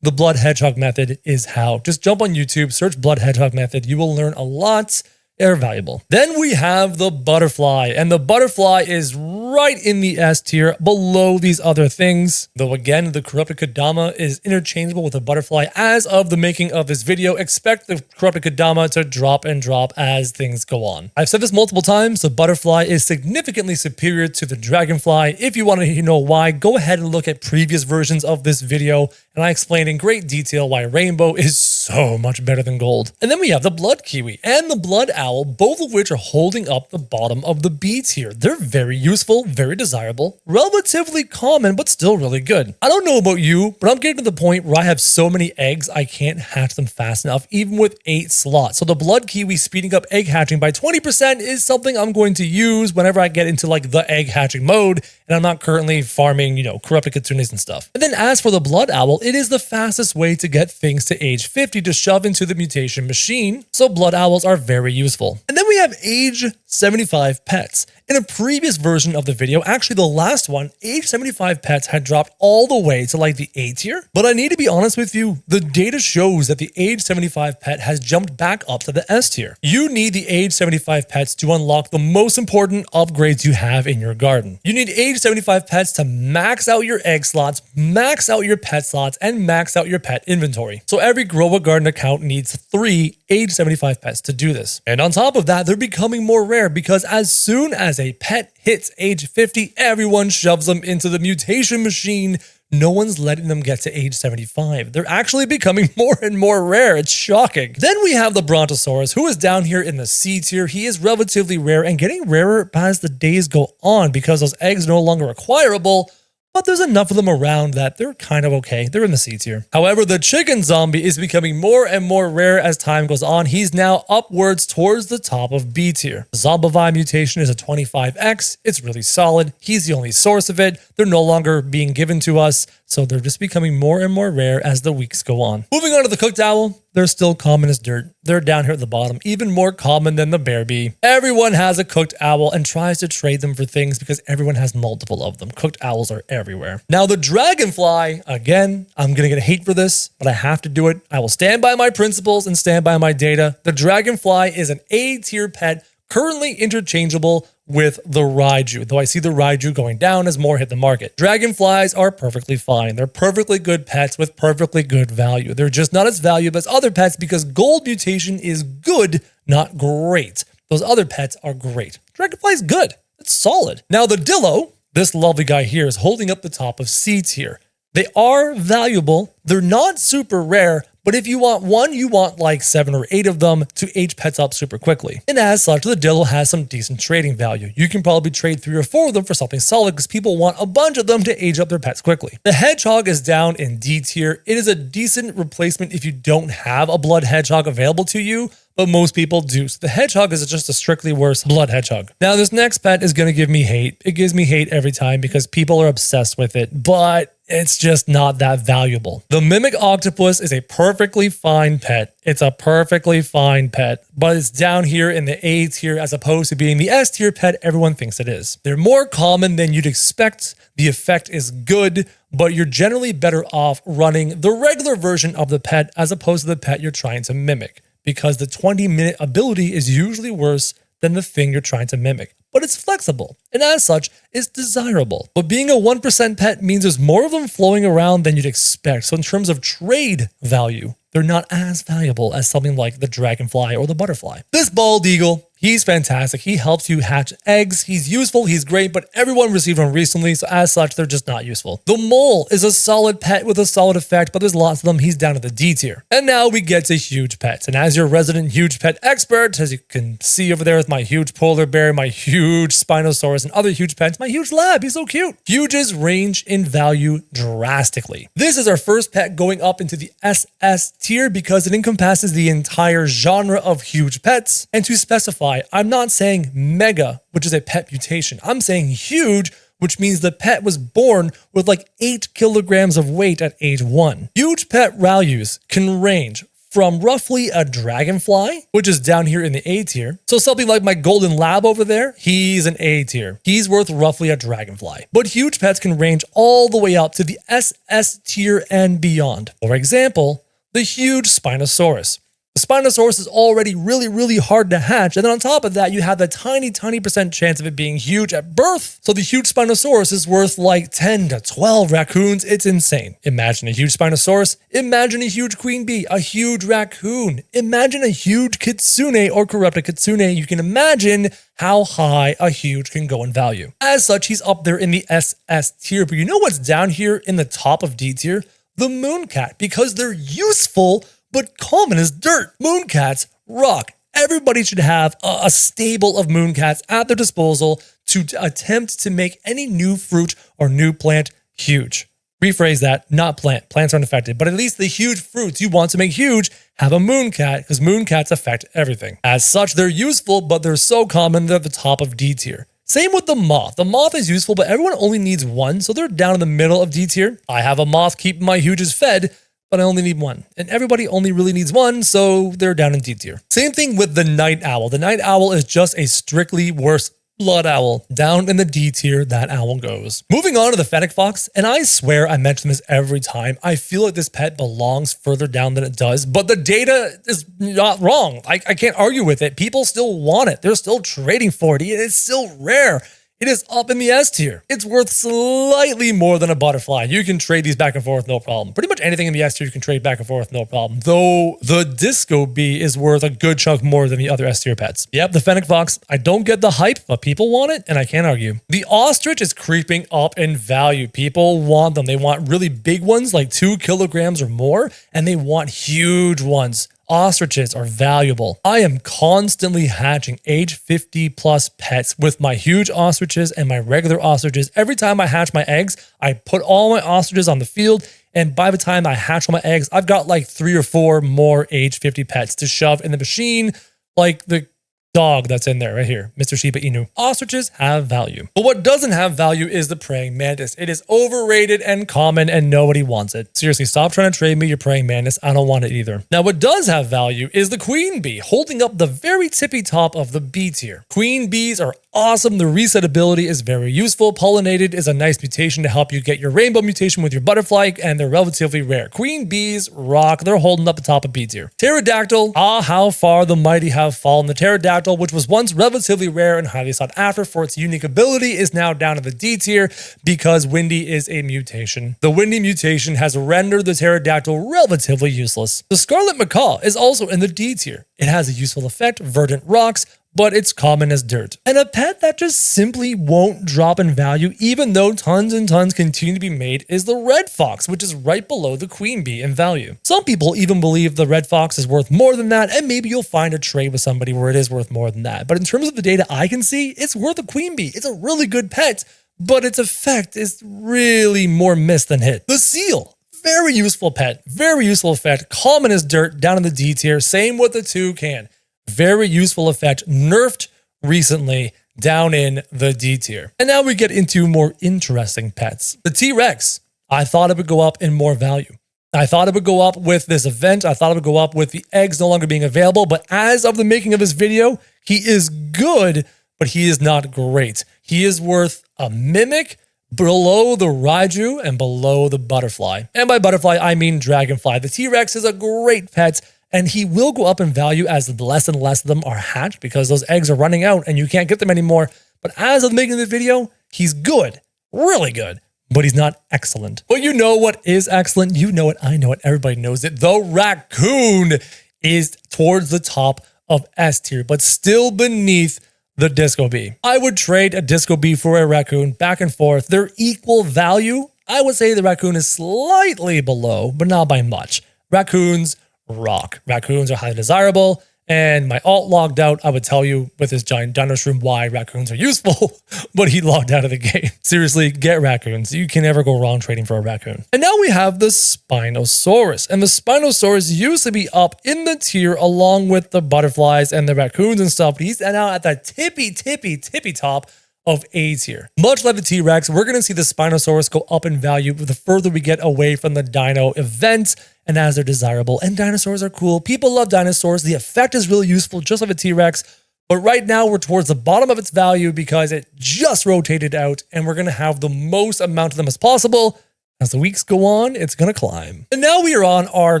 the blood hedgehog method is how. Just jump on YouTube, search blood hedgehog method. You will learn a lot. They're valuable. Then we have the butterfly, and the butterfly is right in the S tier below these other things. Though again, the corrupted Kodama is interchangeable with the butterfly. As of the making of this video, expect the corrupted Kodama to drop and drop as things go on. I've said this multiple times, the butterfly is significantly superior to the dragonfly. If you want to know why, go ahead and look at previous versions of this video, and I explain in great detail why rainbow is so much better than gold. And then we have the blood kiwi and the blood owl, both of which are holding up the bottom of the B tier. They're very useful, very desirable, relatively common, but still really good. I don't know about you, but I'm getting to the point where I have so many eggs I can't hatch them fast enough, even with 8 slots. So the blood kiwi speeding up egg hatching by 20% is something I'm going to use whenever I get into like the egg hatching mode, and I'm not currently farming, corrupted kitsunes and stuff. And then as for the blood owl, it is the fastest way to get things to age 50 to shove into the mutation machine, so blood owls are very useful. And then we have age 75 pets. In a previous version of the video, actually the last one, age 75 pets had dropped all the way to like the A tier. But I need to be honest with you, the data shows that the age 75 pet has jumped back up to the S tier. You need the age 75 pets to unlock the most important upgrades you have in your garden. You need age 75 pets to max out your egg slots, max out your pet slots, and max out your pet inventory. So every Grow a Garden account needs 3 age 75 pets to do this. And on top of that, they're becoming more rare because as soon as a pet hits age 50, everyone shoves them into the mutation machine. No one's letting them get to age 75. They're actually becoming more and more rare. It's shocking. Then we have the Brontosaurus, who is down here in the C tier. He is relatively rare and getting rarer as the days go on because those eggs are no longer acquirable. But there's enough of them around that they're kind of okay. They're in the C tier. However, the chicken zombie is becoming more and more rare as time goes on. He's now upwards towards the top of B tier. The Zombivore mutation is a 25x. It's really solid. He's the only source of it. They're no longer being given to us, so they're just becoming more and more rare as the weeks go on. Moving on to the cooked owl. They're still common as dirt. They're down here at the bottom, even more common than the bear bee. Everyone has a cooked owl and tries to trade them for things because everyone has multiple of them. Cooked owls are everywhere. Now the dragonfly, again, I'm gonna get hate for this, but I have to do it. I will stand by my principles and stand by my data. The dragonfly is an A tier pet, currently interchangeable with the Raiju, though I see the Raiju going down as more hit the market. Dragonflies are perfectly fine. They're perfectly good pets with perfectly good value. They're just not as valuable as other pets because gold mutation is good, not great. Those other pets are great. Dragonfly's good. It's solid. Now the Dillo, this lovely guy here, is holding up the top of C tier. They are valuable. They're not super rare, but if you want one, you want like 7 or 8 of them to age pets up super quickly. And as such, the Dillo has some decent trading value. You can probably trade 3 or 4 of them for something solid because people want a bunch of them to age up their pets quickly. The Hedgehog is down in D tier. It is a decent replacement if you don't have a blood hedgehog available to you, but most people do. So the Hedgehog is just a strictly worse blood hedgehog. Now this next pet is going to give me hate. It gives me hate every time because people are obsessed with it, but it's just not that valuable. The Mimic Octopus is a perfectly fine pet. It's a perfectly fine pet, but it's down here in the A tier as opposed to being the S tier pet everyone thinks it is. They're more common than you'd expect. The effect is good, but you're generally better off running the regular version of the pet as opposed to the pet you're trying to mimic, because the 20-minute ability is usually worse than the thing you're trying to mimic. But it's flexible, and as such, it's desirable. But being a 1% pet means there's more of them flowing around than you'd expect. So in terms of trade value, they're not as valuable as something like the dragonfly or the butterfly. This bald eagle He's fantastic. He helps you hatch eggs. He's useful. He's great, but everyone received one recently, so as such, they're just not useful. The mole is a solid pet with a solid effect, but there's lots of them. He's down to the D tier. And now we get to huge pets. And as your resident huge pet expert, as you can see over there with my huge polar bear, my huge Spinosaurus, and other huge pets, my huge lab, he's so cute. Huges range in value drastically. This is our first pet going up into the SS tier because it encompasses the entire genre of huge pets. And to specify, I'm not saying mega, which is a pet mutation. I'm saying huge, which means the pet was born with like 8 kilograms of weight at age 1. Huge pet values can range from roughly a dragonfly, which is down here in the A tier. So something like my golden lab over there, he's an A tier. He's worth roughly a dragonfly. But huge pets can range all the way up to the SS tier and beyond. For example, the huge Spinosaurus. The Spinosaurus is already really hard to hatch, and then on top of that, you have the tiny % chance of it being huge at birth. So the huge Spinosaurus is worth like 10 to 12 raccoons. It's insane. Imagine a huge Spinosaurus. Imagine a huge queen bee, a huge raccoon. Imagine a huge kitsune or corrupted kitsune. You can imagine how high a huge can go in value. As such, he's up there in the SS tier, but you know what's down here in the top of D tier? The mooncat, because they're useful, but common as dirt. Mooncats rock. Everybody should have a stable of mooncats at their disposal to attempt to make any new fruit or new plant huge. Rephrase that, not plant. Plants aren't affected, but at least the huge fruits you want to make huge have a mooncat because mooncats affect everything. As such, they're useful, but they're so common they're at the top of D tier. Same with the moth. The moth is useful, but everyone only needs one, so they're down in the middle of D tier. I have a moth keeping my huges fed, but I only need one. And everybody only really needs one, so they're down in D tier. Same thing with the night owl. The night owl is just a strictly worse blood owl. Down in the D tier, that owl goes. Moving on to the fennec fox, and I swear I mention this every time. I feel like this pet belongs further down than it does, but the data is not wrong. I can't argue with it. People still want it. They're still trading for it. It's still rare. It is up in the S tier. It's worth slightly more than a butterfly. You can trade these back and forth, no problem. Pretty much anything in the S tier you can trade back and forth, no problem. Though the disco bee is worth a good chunk more than the other S tier pets. Yep, the fennec fox, I don't get the hype, but people want it, and I can't argue. The ostrich is creeping up in value. People want them. They want really big ones, like 2 kilograms or more, and they want huge ones. Ostriches are valuable. I am constantly hatching age 50 plus pets with my huge ostriches and my regular ostriches. Every time I hatch my eggs, I put all my ostriches on the field, and by the time I hatch all my eggs, I've got like 3 or 4 more age 50 pets to shove in the machine, like the dog that's in there right here, Mr. Shiba Inu. Ostriches have value. But what doesn't have value is the praying mantis. It is overrated and common and nobody wants it. Seriously, stop trying to trade me your praying mantis. I don't want it either. Now, what does have value is the queen bee, holding up the very tippy top of the B tier. Queen bees are awesome. The resetability is very useful. Pollinated is a nice mutation to help you get your rainbow mutation with your butterfly, and they're relatively rare. Queen bees rock. They're holding up the top of B tier. Pterodactyl, how far the mighty have fallen. The pterodactyl, which was once relatively rare and highly sought after for its unique ability, is now down to the D tier because Windy is a mutation. The Windy mutation has rendered the pterodactyl relatively useless. The scarlet macaw is also in the D tier. It has a useful effect, verdant rocks, but it's common as dirt. And a pet that just simply won't drop in value even though tons and tons continue to be made is the red fox, which is right below the queen bee in value. Some people even believe the red fox is worth more than that, and maybe you'll find a trade with somebody where it is worth more than that. But in terms of the data I can see, it's worth a queen bee. It's a really good pet, but its effect is really more miss than hit. The seal. Very useful pet, very useful effect, common as dirt, down in the D tier. Same with the toucan. Very useful effect, nerfed recently, down in the D tier. And now we get into more interesting pets. The T-Rex, I thought it would go up in more value. I thought it would go up with this event. I thought it would go up with the eggs no longer being available. But as of the making of this video, he is good, but he is not great. He is worth a mimic, below the Raiju and below the butterfly. And by butterfly, I mean dragonfly. The T-Rex is a great pet, and he will go up in value as less and less of them are hatched because those eggs are running out and you can't get them anymore. But as of making this video, he's good, really good, but he's not excellent. But you know what is excellent? You know it, I know it, everybody knows it. The raccoon is towards the top of S tier, but still beneath the Disco Bee. I would trade a Disco Bee for a raccoon back and forth. They're equal value. I would say the raccoon is slightly below, but not by much. Raccoons rock. Raccoons are highly desirable. And my alt logged out. I would tell you with his giant dino shroom why raccoons are useful, but he logged out of the game. Seriously, get raccoons. You can never go wrong trading for a raccoon. And now we have the Spinosaurus. And the Spinosaurus used to be up in the tier along with the butterflies and the raccoons and stuff, but he's now at the tippy top of A tier. Much like the T-Rex, we're going to see the Spinosaurus go up in value the further we get away from the dino event and as they're desirable. And dinosaurs are cool. People love dinosaurs. The effect is really useful, just like a T-Rex. But right now we're towards the bottom of its value because it just rotated out and we're going to have the most amount of them as possible. As the weeks go on, it's going to climb. And now we are on our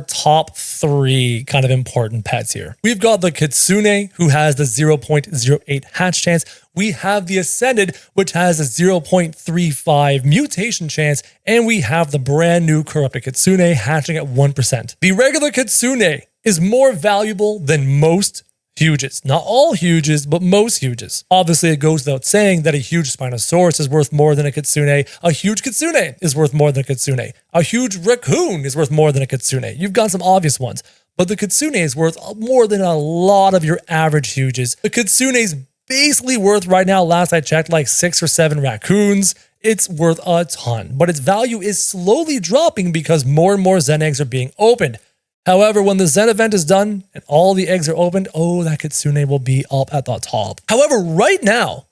top 3 kind of important pets here. We've got the Kitsune, who has the 0.08 hatch chance. We have the Ascended, which has a 0.35 mutation chance. And we have the brand new corrupted Kitsune hatching at 1%. The regular Kitsune is more valuable than most huges. Not all huges, but most huges. Obviously, it goes without saying that a huge Spinosaurus is worth more than a Kitsune. A huge Kitsune is worth more than a Kitsune. A huge raccoon is worth more than a Kitsune. You've got some obvious ones, but the Kitsune is worth more than a lot of your average huges. The Kitsune is basically worth right now, last I checked, like 6 or 7 raccoons. It's worth a ton, but its value is slowly dropping because more and more Zen eggs are being opened. However, when the Zen event is done and all the eggs are opened, oh, that Kitsune will be up at the top. However, right now,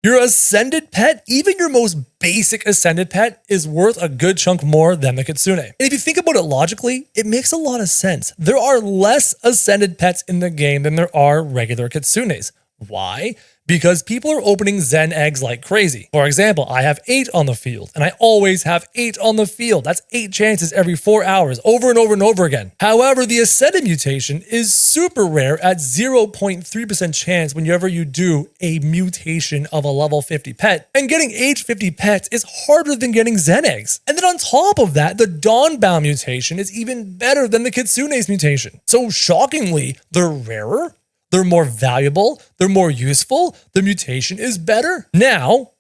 your Ascended pet, even your most basic Ascended pet, is worth a good chunk more than the Kitsune. And if you think about it logically, it makes a lot of sense. There are less Ascended pets in the game than there are regular Kitsunes. Why? Because people are opening Zen eggs like crazy. For example, I have 8 on the field, and I always have 8 on the field. That's 8 chances every 4 hours, over and over and over again. However, the Ascended mutation is super rare at 0.3% chance whenever you do a mutation of a level 50 pet. And getting age 50 pets is harder than getting Zen eggs. And then on top of that, the Dawnbound mutation is even better than the Kitsune's mutation. So shockingly, they're rarer, they're more valuable, they're more useful, the mutation is better. Now,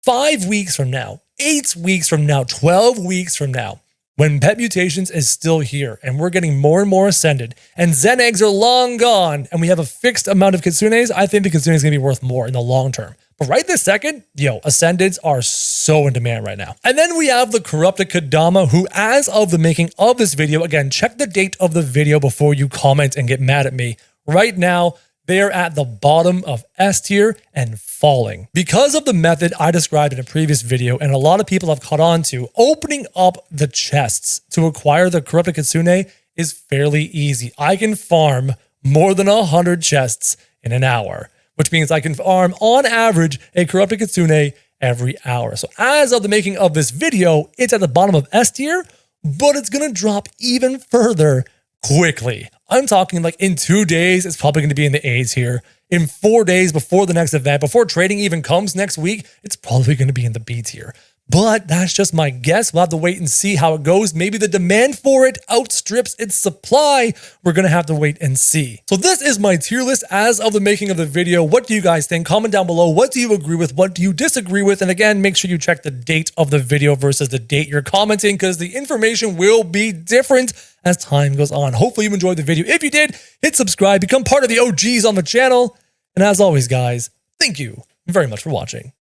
5 weeks from now, 8 weeks from now, 12 weeks from now, when pet mutations is still here and we're getting more and more Ascended and Zen eggs are long gone and we have a fixed amount of Kitsunes, I think the Kitsune is going to be worth more in the long term. But right this second, Ascendeds are so in demand right now. And then we have the corrupted Kadama, who as of the making of this video, again, check the date of the video before you comment and get mad at me. Right now, they are at the bottom of S tier and falling. Because of the method I described in a previous video, and a lot of people have caught on to, opening up the chests to acquire the corrupted Kitsune is fairly easy. I can farm more than 100 chests in an hour, which means I can farm on average a corrupted Kitsune every hour. So as of the making of this video, it's at the bottom of S tier, but it's going to drop even further quickly. I'm talking like in 2 days, it's probably going to be in the A tier. In 4 days before the next event, before trading even comes next week, it's probably going to be in the B tier. But that's just my guess. We'll have to wait and see how it goes. Maybe the demand for it outstrips its supply. We're going to have to wait and see. So this is my tier list as of the making of the video. What do you guys think? Comment down below. What do you agree with? What do you disagree with? And again, make sure you check the date of the video versus the date you're commenting, because the information will be different as time goes on. Hopefully you enjoyed the video. If you did, hit subscribe, become part of the OGs on the channel. And as always, guys, thank you very much for watching.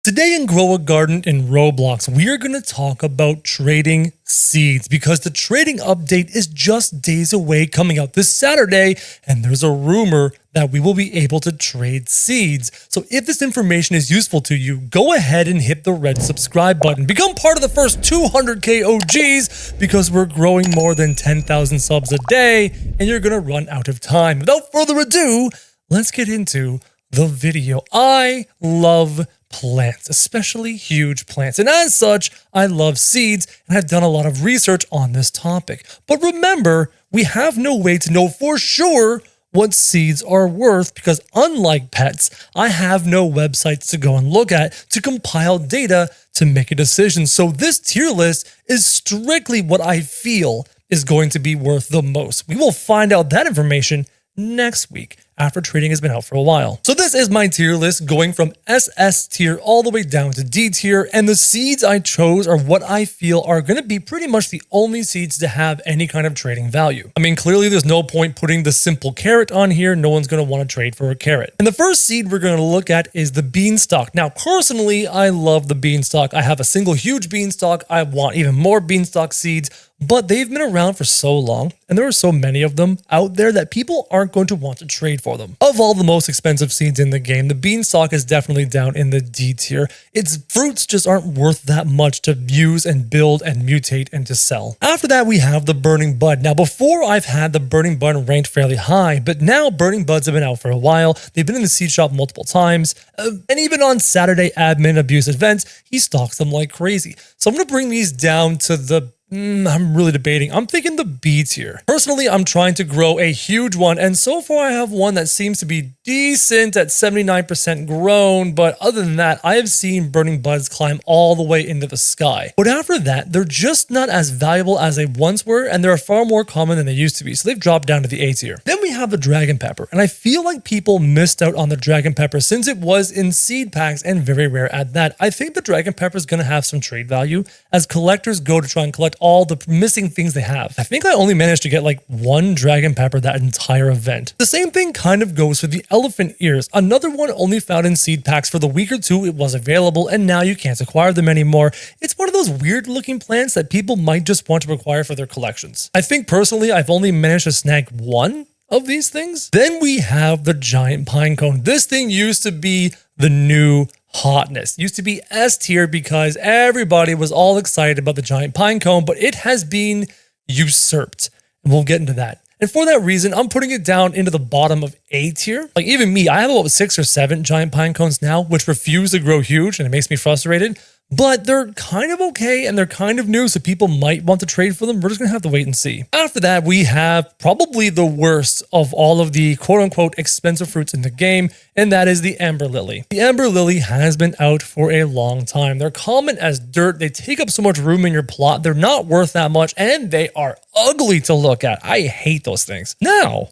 Today in Grow a Garden in Roblox, we are going to talk about trading seeds, because the trading update is just days away, coming out this Saturday, and there's a rumor that we will be able to trade seeds. So if this information is useful to you, go ahead and hit the red subscribe button. Become part of the first 200k OGs, because we're growing more than 10,000 subs a day, and you're going to run out of time. Without further ado, let's get into the video. I love plants, especially huge plants. And as such, I love seeds, and I've done a lot of research on this topic. But remember, we have no way to know for sure what seeds are worth, because unlike pets, I have no websites to go and look at to compile data to make a decision. So this tier list is strictly what I feel is going to be worth the most? We will find out that information next week after trading has been out for a while. So this is my tier list going from SS tier all the way down to D tier, and the seeds I chose are what I feel are going to be pretty much the only seeds to have any kind of trading value. I mean, clearly there's no point putting the simple carrot on here. No one's going to want to trade for a carrot. And the first seed we're going to look at is the beanstalk. Now, personally, I love the beanstalk. I have a single huge beanstalk. I want even more beanstalk seeds, but they've been around for so long, and there are so many of them out there that people aren't going to want to trade for them. Of all the most expensive seeds in the game, the beanstalk is definitely down in the D tier. Its fruits just aren't worth that much to use and build and mutate and to sell. After that, we have the burning bud. Now, before I've had the burning bud ranked fairly high, but now burning buds have been out for a while. They've been in the seed shop multiple times, and even on Saturday admin abuse events, he stocks them like crazy. So I'm going to bring these down to the I'm really debating. I'm thinking the B tier. Personally, I'm trying to grow a huge one, and so far I have one that seems to be decent at 79% grown, but other than that, I have seen burning buds climb all the way into the sky. But after that, they're just not as valuable as they once were, and they're far more common than they used to be, so they've dropped down to the A tier. Then we have the dragon pepper, and I feel like people missed out on the dragon pepper since it was in seed packs and very rare at that. I think the dragon pepper is going to have some trade value as collectors go to try and collect all the missing things they have. I think I only managed to get like one dragon pepper that entire event. The same thing kind of goes for the elephant ears. Another one only found in seed packs. For the week or two it was available, and now you can't acquire them anymore. It's one of those weird looking plants that people might just want to acquire for their collections. I think personally I've only managed to snag one of these things. Then we have the giant pine cone. This thing used to be the new hotness. Used to be S tier because everybody was all excited about the giant pine cone, but it has been usurped, and we'll get into that. And for that reason, I'm putting it down into the bottom of A tier. Like even me, I have about 6 or 7 giant pine cones now, which refuse to grow huge, and it makes me frustrated. But they're kind of okay, and they're kind of new, so people might want to trade for them. We're just going to have to wait and see. After that, we have probably the worst of all of the quote-unquote expensive fruits in the game, and that is the amber lily. The amber lily has been out for a long time. They're common as dirt. They take up so much room in your plot. They're not worth that much, and they are ugly to look at. I hate those things. Now,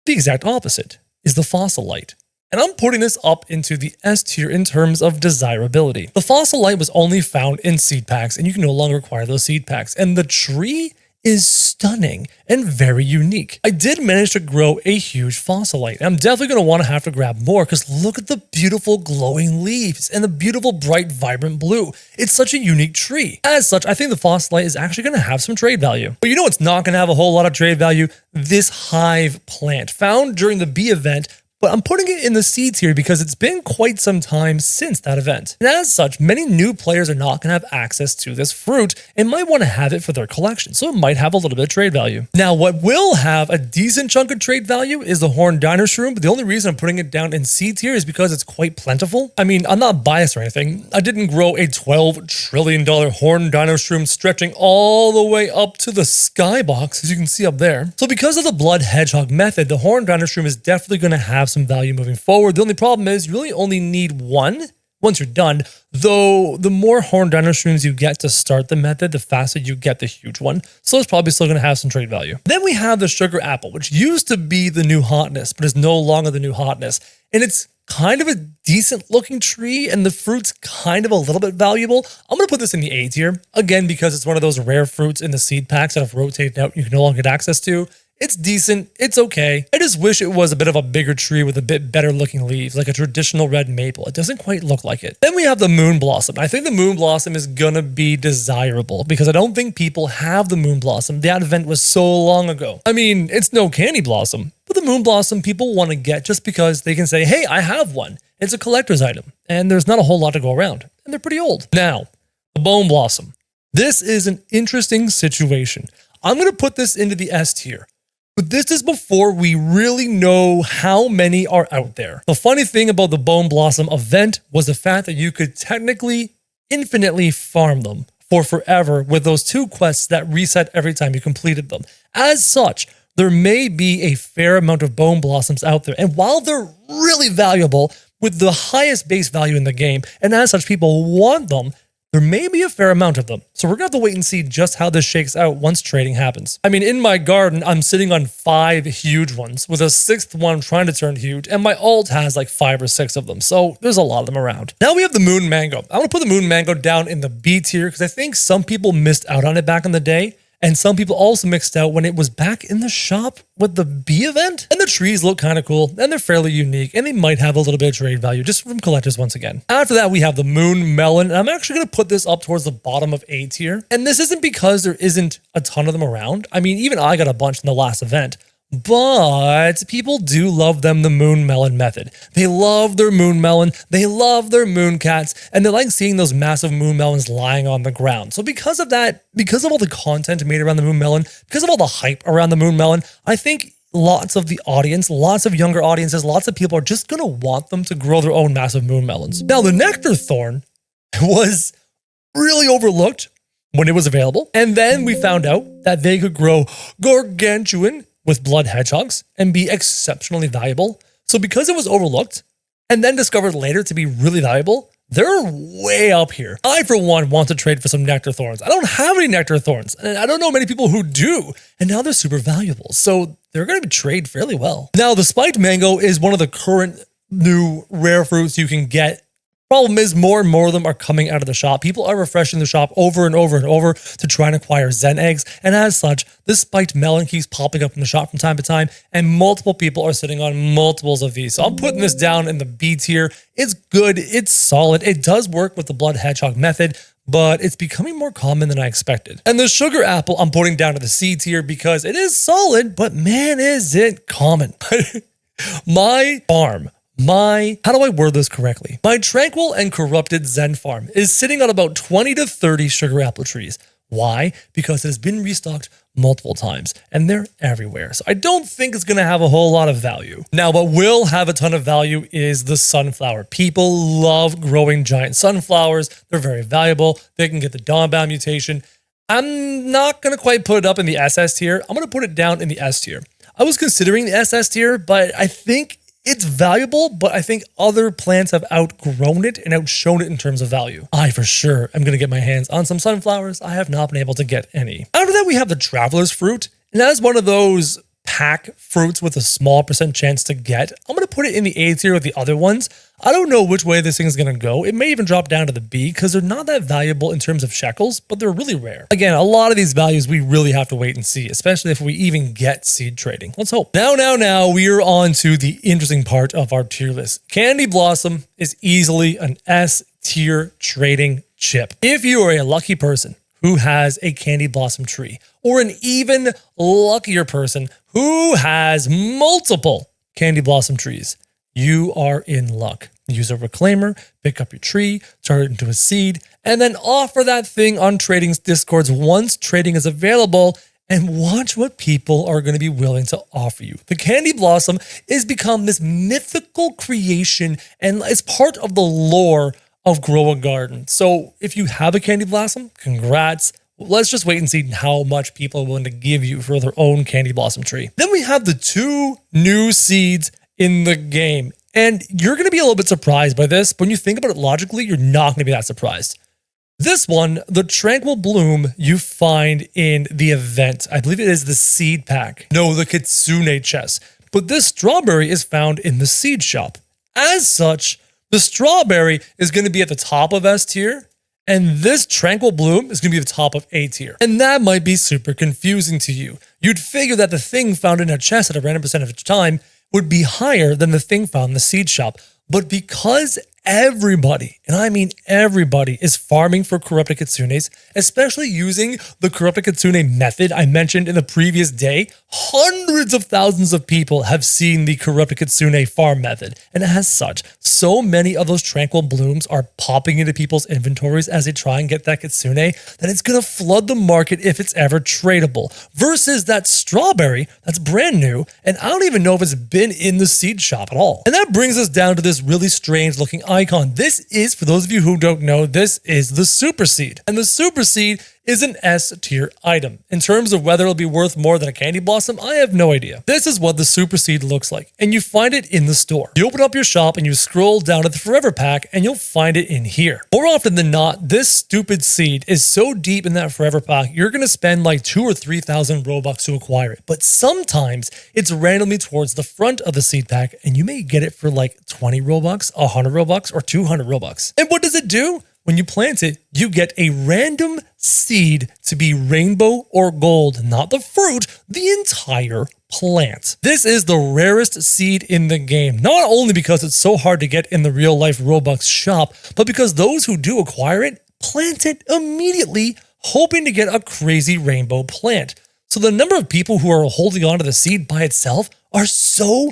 the exact opposite is the fossil light. And I'm putting this up into the S tier in terms of desirability. The fossil light was only found in seed packs, and you can no longer acquire those seed packs. And the tree is stunning and very unique. I did manage to grow a huge fossil light. I'm definitely going to want to have to grab more because look at the beautiful glowing leaves and the beautiful bright vibrant blue. It's such a unique tree. As such, I think the fossil light is actually going to have some trade value. But you know what's not going to have a whole lot of trade value? This hive plant found during the B event, but I'm putting it in the seeds here because it's been quite some time since that event. And as such, many new players are not going to have access to this fruit and might want to have it for their collection, so it might have a little bit of trade value. Now, what will have a decent chunk of trade value is the horned dino shroom, but the only reason I'm putting it down in seeds here is because it's quite plentiful. I mean, I'm not biased or anything. I didn't grow a $12 trillion horned dino shroom stretching all the way up to the skybox, as you can see up there. So because of the blood hedgehog method, the horned dino shroom is definitely going to have some value moving forward. The only problem is you really only need one once you're done, though the more horned dino shrooms you get to start the method, the faster you get the huge one. So it's probably still going to have some trade value. Then we have the sugar apple, which used to be the new hotness, but is no longer the new hotness. And it's kind of a decent looking tree, and the fruit's kind of a little bit valuable. I'm going to put this in the A tier, again, because it's one of those rare fruits in the seed packs that have rotated out you can no longer get access to. It's decent. It's okay. I just wish it was a bit of a bigger tree with a bit better looking leaves, like a traditional red maple. It doesn't quite look like it. Then we have the moon blossom. I think the moon blossom is gonna be desirable because I don't think people have the moon blossom. That event was so long ago. I mean, it's no candy blossom, but the moon blossom people want to get just because they can say, hey, I have one. It's a collector's item, and there's not a whole lot to go around, and they're pretty old. Now, the bone blossom. This is an interesting situation. I'm gonna put this into the S tier. But this is before we really know how many are out there. The funny thing about the Bone Blossom event was the fact that you could technically infinitely farm them for forever with those 2 quests that reset every time you completed them. As such, there may be a fair amount of Bone Blossoms out there. And while they're really valuable with the highest base value in the game, and as such people want them, there may be a fair amount of them. So we're gonna have to wait and see just how this shakes out once trading happens. I mean, in my garden, I'm sitting on 5 huge ones with a 6th one trying to turn huge, and my alt has like 5 or 6 of them. So there's a lot of them around. Now we have the moon mango. I'm gonna put the moon mango down in the B tier because I think some people missed out on it back in the day. And some people also mixed out when it was back in the shop with the B event. And the trees look kind of cool and they're fairly unique and they might have a little bit of trade value just from collectors once again. After that, we have the moon melon. And I'm actually going to put this up towards the bottom of A tier. And this isn't because there isn't a ton of them around. I mean, even I got a bunch in the last event. But people do love them the moon melon method. They love their moon melon, they love their moon cats, and they like seeing those massive moon melons lying on the ground. So because of that, because of all the content made around the moon melon, because of all the hype around the moon melon, I think lots of the audience, lots of younger audiences, lots of people are just gonna want them to grow their own massive moon melons. Now the nectar thorn was really overlooked when it was available. And then we found out that they could grow gargantuan with blood hedgehogs and be exceptionally valuable. So because it was overlooked and then discovered later to be really valuable, they're way up here. I, for one, want to trade for some nectar thorns. I don't have any nectar thorns, and I don't know many people who do, and now they're super valuable. So they're going to trade fairly well. Now, the spiked mango is one of the current new rare fruits you can get. Problem is, more and more of them are coming out of the shop. People are refreshing the shop over and over and over to try and acquire Zen eggs. And as such, this spiked melon keeps popping up in the shop from time to time. And multiple people are sitting on multiples of these. So I'm putting this down in the B tier. It's good. It's solid. It does work with the blood hedgehog method, but it's becoming more common than I expected. And the sugar apple I'm putting down to the C tier because it is solid, but man, is it common. My farm, how do I word this correctly? My tranquil and corrupted Zen farm is sitting on about 20 to 30 sugar apple trees. Why? Because it has been restocked multiple times and they're everywhere. So I don't think it's going to have a whole lot of value. Now, what will have a ton of value is the sunflower. People love growing giant sunflowers. They're very valuable. They can get the Donbaum mutation. I'm not going to quite put it up in the SS tier. I'm going to put it down in the S tier. I was considering the SS tier, but I think it's valuable, but I think other plants have outgrown it and outshone it in terms of value. I, for sure, am going to get my hands on some sunflowers. I have not been able to get any. After that, we have the traveler's fruit. And that's one of those pack fruits with a small % chance to get. I'm going to put it in the A tier with the other ones. I don't know which way this thing's going to go. It may even drop down to the B because they're not that valuable in terms of shekels, but they're really rare. Again, a lot of these values we really have to wait and see, especially if we even get seed trading. Let's hope. Now, we are on to the interesting part of our tier list. Candy Blossom is easily an S tier trading chip. If you are a lucky person who has a Candy Blossom tree, or an even luckier person who has multiple Candy Blossom trees, you are in luck. Use a reclaimer, pick up your tree, turn it into a seed, and then offer that thing on trading's discords once trading is available, and watch what people are going to be willing to offer you. The Candy Blossom is become this mythical creation, and it's part of the lore of Grow a Garden. So if you have a Candy Blossom, congrats. Let's just wait and see how much people are willing to give you for their own Candy Blossom tree. Then we have the 2 new seeds in the game. And you're going to be a little bit surprised by this. But when you think about it logically, you're not going to be that surprised. This one, the Tranquil Bloom, you find in the event. I believe it is the seed pack. No, the Kitsune chest. But this strawberry is found in the seed shop. As such, the strawberry is going to be at the top of S tier. And this Tranquil Bloom is going to be the top of A tier. And that might be super confusing to you. You'd figure that the thing found in a chest at a random percent of the time would be higher than the thing found in the seed shop. But because everybody, and I mean everybody, is farming for corrupted kitsunes, especially using the corrupted kitsune method I mentioned in the previous day, hundreds of thousands of people have seen the corrupted kitsune farm method. And as such, so many of those Tranquil Blooms are popping into people's inventories as they try and get that kitsune that it's going to flood the market if it's ever tradable. Versus that strawberry that's brand new, and I don't even know if it's been in the seed shop at all. And that brings us down to this really strange looking icon. This is, for those of you who don't know, this is the super seed. And the super seed is an S tier item. In terms of whether it'll be worth more than a candy blossom, I have no idea. This is what the super seed looks like, and you find it in the store. You open up your shop and you scroll down to the forever pack and you'll find it in here. More often than not, this stupid seed is so deep in that forever pack, you're going to spend like 2,000 or 3,000 Robux to acquire it. But sometimes it's randomly towards the front of the seed pack and you may get it for like 20 Robux, 100 Robux, or 200 Robux. And what does it do? When you plant it, you get a random seed to be rainbow or gold, not the fruit, the entire plant. This is the rarest seed in the game, not only because it's so hard to get in the real life Robux shop, but because those who do acquire it, plant it immediately, hoping to get a crazy rainbow plant. So the number of people who are holding on to the seed by itself are so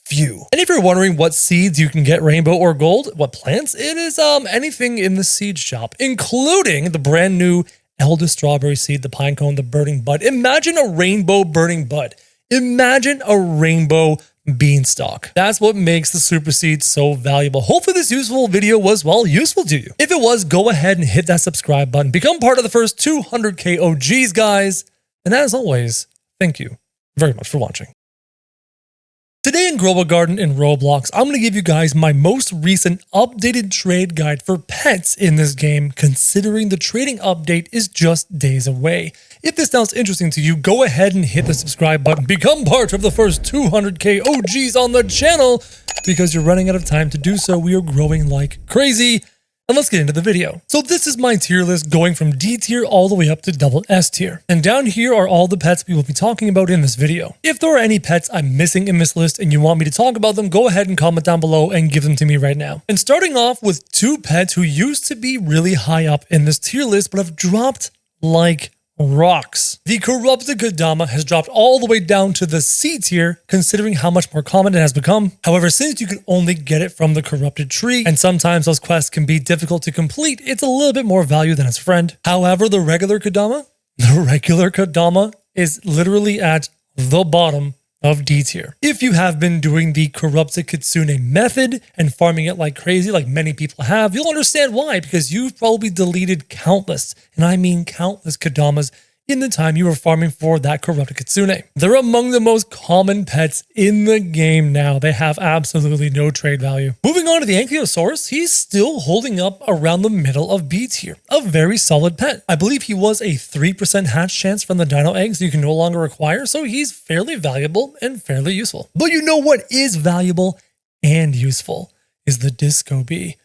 few. And if you're wondering what seeds you can get rainbow or gold, what plants, it is anything in the seed shop, including the brand new Elder Strawberry seed, the pine cone, the burning bud. Imagine a rainbow burning bud. Imagine a rainbow beanstalk. That's what makes the super seed so valuable. Hopefully this useful video was, well, useful to you. If it was, go ahead and hit that subscribe button. Become part of the first 200k OGs, guys. And as always, thank you very much for watching. Today in Global Garden in Roblox, I'm going to give you guys my most recent updated trade guide for pets in this game, considering the trading update is just days away. If this sounds interesting to you, go ahead and hit the subscribe button. Become part of the first 200k OGs on the channel, because you're running out of time to do so. We are growing like crazy. And let's get into the video. So this is my tier list going from D tier all the way up to double S tier. And down here are all the pets we will be talking about in this video. If there are any pets I'm missing in this list and you want me to talk about them, go ahead and comment down below and give them to me right now. And starting off with two pets who used to be really high up in this tier list but have dropped like rocks. The corrupted Kodama has dropped all the way down to the C tier, considering how much more common it has become. However, since you can only get it from the corrupted tree, and sometimes those quests can be difficult to complete, it's a little bit more value than its friend. However, the regular Kodama is literally at the bottom of D tier. If you have been doing the corrupted Kitsune method and farming it like crazy, like many people have, you'll understand why, because you've probably deleted countless, and I mean countless Kodamas in the time you were farming for that corrupted Kitsune. They're among the most common pets in the game now. They have absolutely no trade value. Moving on to the Ankylosaurus, he's still holding up around the middle of B tier. A very solid pet. I believe he was a 3% hatch chance from the dino eggs you can no longer acquire, so he's fairly valuable and fairly useful. But you know what is valuable and useful is the Disco Bee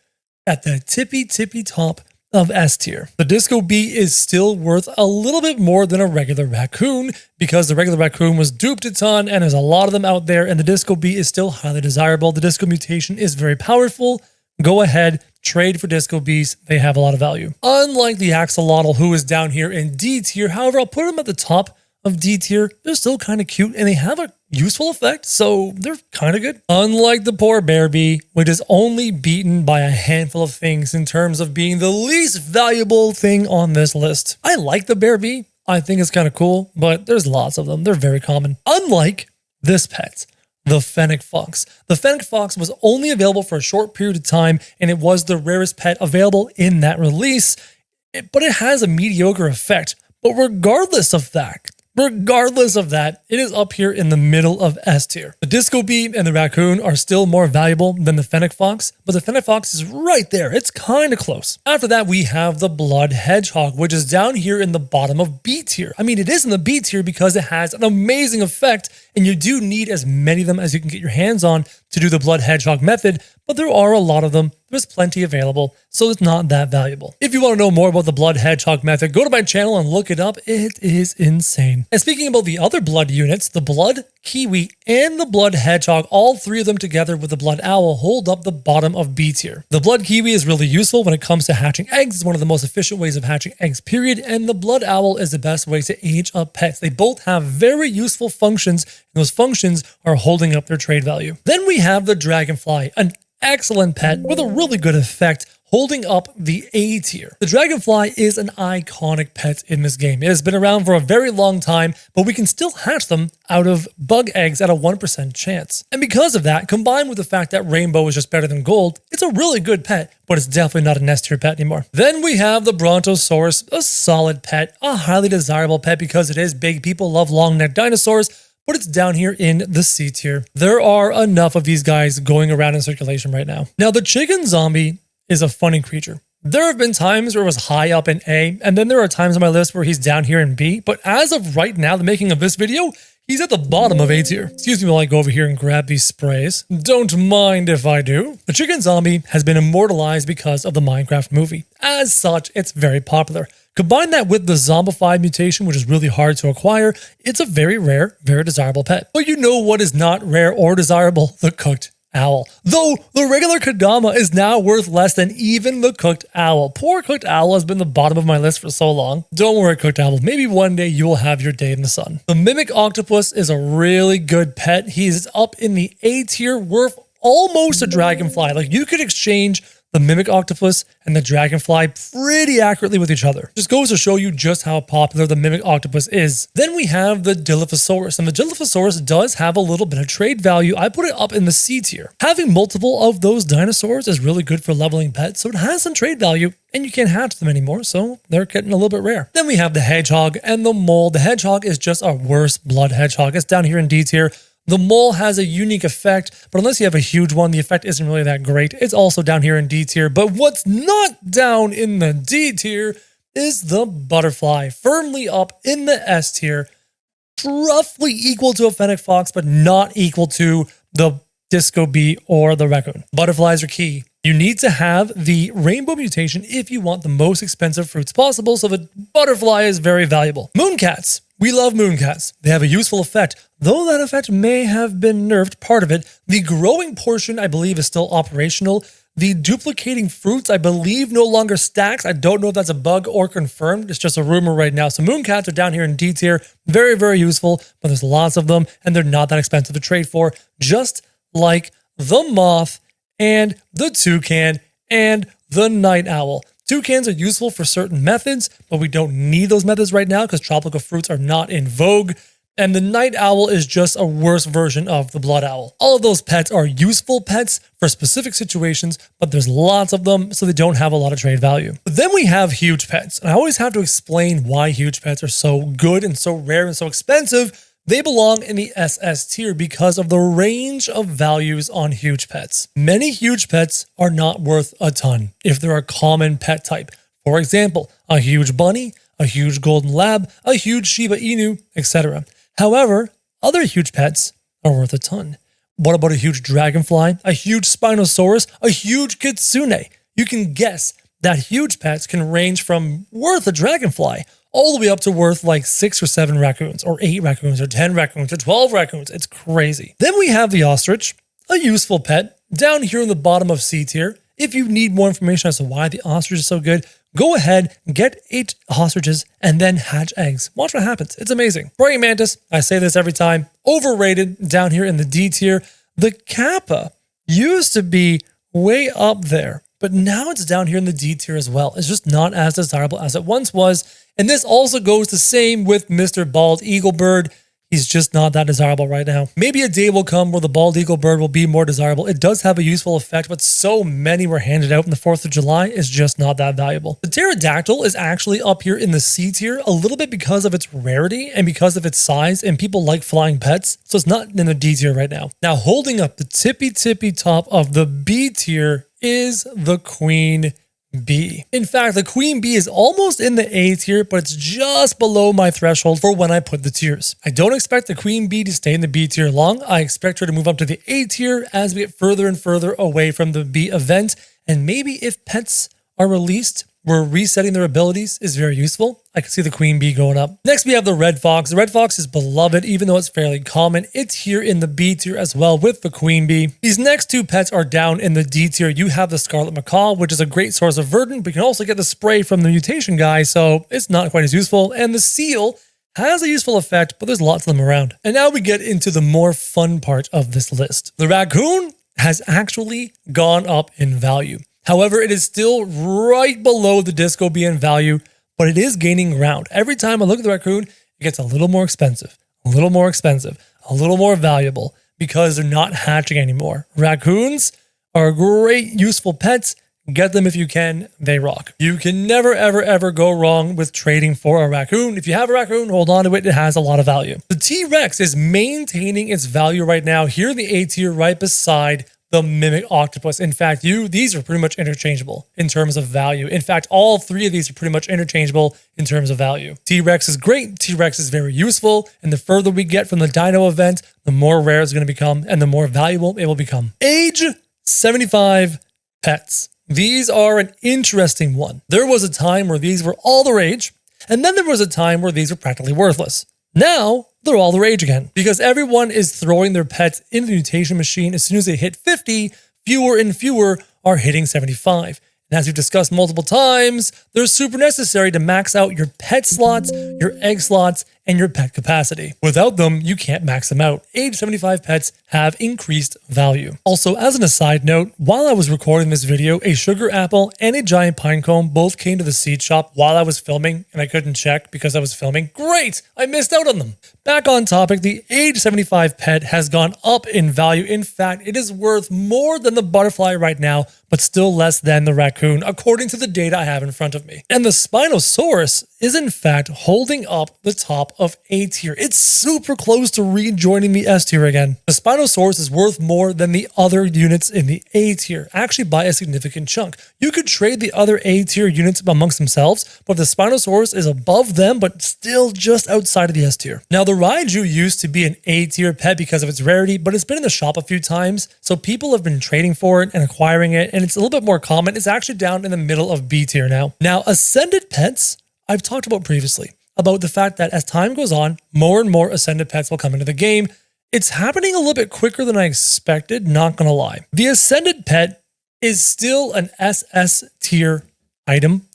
at the tippy top of S tier. The Disco Bee is still worth a little bit more than a regular raccoon because the regular raccoon was duped a ton and there's a lot of them out there, and the Disco Bee is still highly desirable. The Disco mutation is very powerful. Go ahead, trade for Disco Bees. They have a lot of value. Unlike the Axolotl, who is down here in D tier, however, I'll put them at the top of D tier. They're still kind of cute and they have a useful effect, so they're kind of good. Unlike the poor Bear Bee, which is only beaten by a handful of things in terms of being the least valuable thing on this list. I like the Bear Bee. I think it's kind of cool, but there's lots of them. They're very common. Unlike this pet, the Fennec Fox. The Fennec Fox was only available for a short period of time, and it was the rarest pet available in that release, but it has a mediocre effect. But regardless of that, it is up here in the middle of S tier. The Disco Bee and the Raccoon are still more valuable than the Fennec Fox, but the Fennec Fox is right there. It's kind of close. After that, we have the Blood Hedgehog, which is down here in the bottom of B tier. I mean, it is in the B tier because it has an amazing effect, and you do need as many of them as you can get your hands on to do the Blood Hedgehog method, but there are a lot of them. There's plenty available, so it's not that valuable. If you want to know more about the Blood Hedgehog method, go to my channel and look it up. It is insane. And speaking about the other blood units, the Blood Kiwi and the Blood Hedgehog, all three of them together with the Blood Owl, hold up the bottom of B tier. The Blood Kiwi is really useful when it comes to hatching eggs. It's one of the most efficient ways of hatching eggs, period. And the Blood Owl is the best way to age up pets. They both have very useful functions, and those functions are holding up their trade value. Then we have the Dragonfly, an excellent pet with a really good effect, holding up the A tier. The dragonfly is an iconic pet in this game. It has been around for a very long time, but we can still hatch them out of bug eggs at a 1% chance. And because of that, combined with the fact that rainbow is just better than gold, it's a really good pet, but it's definitely not an S tier pet anymore. Then we have the Brontosaurus, a solid pet, a highly desirable pet because it is big. People love long-necked dinosaurs, but it's down here in the C tier. There are enough of these guys going around in circulation right now. Now, the chicken zombie is a funny creature. There have been times where it was high up in A, and then there are times on my list where he's down here in B, but as of right now, the making of this video, he's at the bottom of A tier. Excuse me while I go over here and grab these sprays. Don't mind if I do. The chicken zombie has been immortalized because of the Minecraft movie. As such, it's very popular. Combine that with the zombified mutation, which is really hard to acquire, it's a very rare, very desirable pet. But you know what is not rare or desirable? The cooked owl. Though the regular Kodama is now worth less than even the cooked owl. Poor cooked owl has been the bottom of my list for so long. Don't worry, cooked owl. Maybe one day you will have your day in the sun. The mimic octopus is a really good pet. He's up in the A tier, worth almost a dragonfly. Like, you could exchange the mimic octopus and the dragonfly pretty accurately with each other. Just goes to show you just how popular the mimic octopus is. Then we have the Dilophosaurus, and the Dilophosaurus does have a little bit of trade value. I put it up in the C tier. Having multiple of those dinosaurs is really good for leveling pets, so it has some trade value, and you can't hatch them anymore, so they're getting a little bit rare. Then we have the hedgehog and the mole. The hedgehog is just a worse blood hedgehog. It's down here in D tier. The mole has a unique effect, but unless you have a huge one, the effect isn't really that great. It's also down here in D tier, but what's not down in the D tier is the butterfly, firmly up in the S tier, roughly equal to a fennec fox, but not equal to the disco bee or the raccoon. Butterflies are key. You need to have the rainbow mutation if you want the most expensive fruits possible, so the butterfly is very valuable. Mooncats. We love mooncats. They have a useful effect, though that effect may have been nerfed, part of it. The growing portion, I believe, is still operational. The duplicating fruits, I believe, no longer stacks. I don't know if that's a bug or confirmed. It's just a rumor right now. So mooncats are down here in D tier. Very, very useful, but there's lots of them, and they're not that expensive to trade for, just like the moth and the toucan and the night owl. Toucans are useful for certain methods, but we don't need those methods right now because tropical fruits are not in vogue. And the night owl is just a worse version of the blood owl. All of those pets are useful pets for specific situations, but there's lots of them, so they don't have a lot of trade value. But then we have huge pets. And I always have to explain why huge pets are so good and so rare and so expensive. They belong in the SS tier because of the range of values on huge pets. Many huge pets are not worth a ton if they're a common pet type. For example, a huge bunny, a huge golden lab, a huge Shiba Inu, etc. However, other huge pets are worth a ton. What about a huge dragonfly, a huge Spinosaurus, a huge kitsune? You can guess that huge pets can range from worth a dragonfly all the way up to worth like 6 or 7 raccoons, or 8 raccoons, or 10 raccoons, or 12 raccoons. It's crazy. Then we have the ostrich, a useful pet, down here in the bottom of C tier. If you need more information as to why the ostrich is so good, go ahead, get 8 ostriches, and then hatch eggs. Watch what happens. It's amazing. Praying mantis, I say this every time, overrated, down here in the D tier. The kappa used to be way up there, but now it's down here in the D tier as well. It's just not as desirable as it once was. And this also goes the same with Mr. Bald Eaglebird. He's just not that desirable right now. Maybe a day will come where the bald eaglebird will be more desirable. It does have a useful effect, but so many were handed out on the 4th of July, it's just not that valuable. The pterodactyl is actually up here in the C tier a little bit because of its rarity and because of its size, and people like flying pets, so it's not in the D tier right now. Now, holding up the tippy top of the B tier is the queen bee. In fact, the queen bee is almost in the A tier, but it's just below my threshold for when I put the tiers. I don't expect the queen bee to stay in the B tier long. I expect her to move up to the A tier as we get further and further away from the bee event. And maybe if pets are released where resetting their abilities is very useful, I can see the queen bee going up. Next, we have the red fox. The red fox is beloved, even though it's fairly common. It's here in the B tier as well with the queen bee. These next 2 pets are down in the D tier. You have the scarlet macaw, which is a great source of verdant, but you can also get the spray from the mutation guy, so it's not quite as useful. And the seal has a useful effect, but there's lots of them around. And now we get into the more fun part of this list. The raccoon has actually gone up in value. However, it is still right below the Disco BN value, but it is gaining ground. Every time I look at the raccoon, it gets a little more expensive, a little more expensive, a little more valuable because they're not hatching anymore. Raccoons are great, useful pets. Get them if you can. They rock. You can never, ever, ever go wrong with trading for a raccoon. If you have a raccoon, hold on to it. It has a lot of value. The T-Rex is maintaining its value right now here in the A tier right beside the Mimic Octopus. In fact, these are pretty much interchangeable in terms of value. In fact, all three of these are pretty much interchangeable in terms of value. T-Rex is great. T-Rex is very useful. And the further we get from the Dino event, the more rare it's going to become and the more valuable it will become. Age 75 pets. These are an interesting one. There was a time where these were all the rage, and then there was a time where these were practically worthless. Now, they're all the rage again, because everyone is throwing their pets into the mutation machine. As soon as they hit 50, fewer and fewer are hitting 75. And as we've discussed multiple times, they're super necessary to max out your pet slots, your egg slots, and your pet capacity. Without them, you can't max them out. Age 75 pets have increased value. Also, as an aside note, while I was recording this video, a sugar apple and a giant pine cone both came to the seed shop while I was filming, and I couldn't check because I was filming. Great! I missed out on them. Back on topic, the age 75 pet has gone up in value. In fact, it is worth more than the butterfly right now, but still less than the raccoon, according to the data I have in front of me. And the Spinosaurus is in fact holding up the top of A tier. It's super close to rejoining the S tier again. The Spinosaurus is worth more than the other units in the A tier, actually by a significant chunk. You could trade the other A tier units amongst themselves, but the Spinosaurus is above them, but still just outside of the S tier. Now, the Raiju used to be an A tier pet because of its rarity, but it's been in the shop a few times, so people have been trading for it and acquiring it, and it's a little bit more common. It's actually down in the middle of B tier now. Now, Ascended pets, I've talked about previously, about the fact that as time goes on, more and more Ascended pets will come into the game. It's happening a little bit quicker than I expected, not gonna lie. The Ascended pet is still an SS tier item.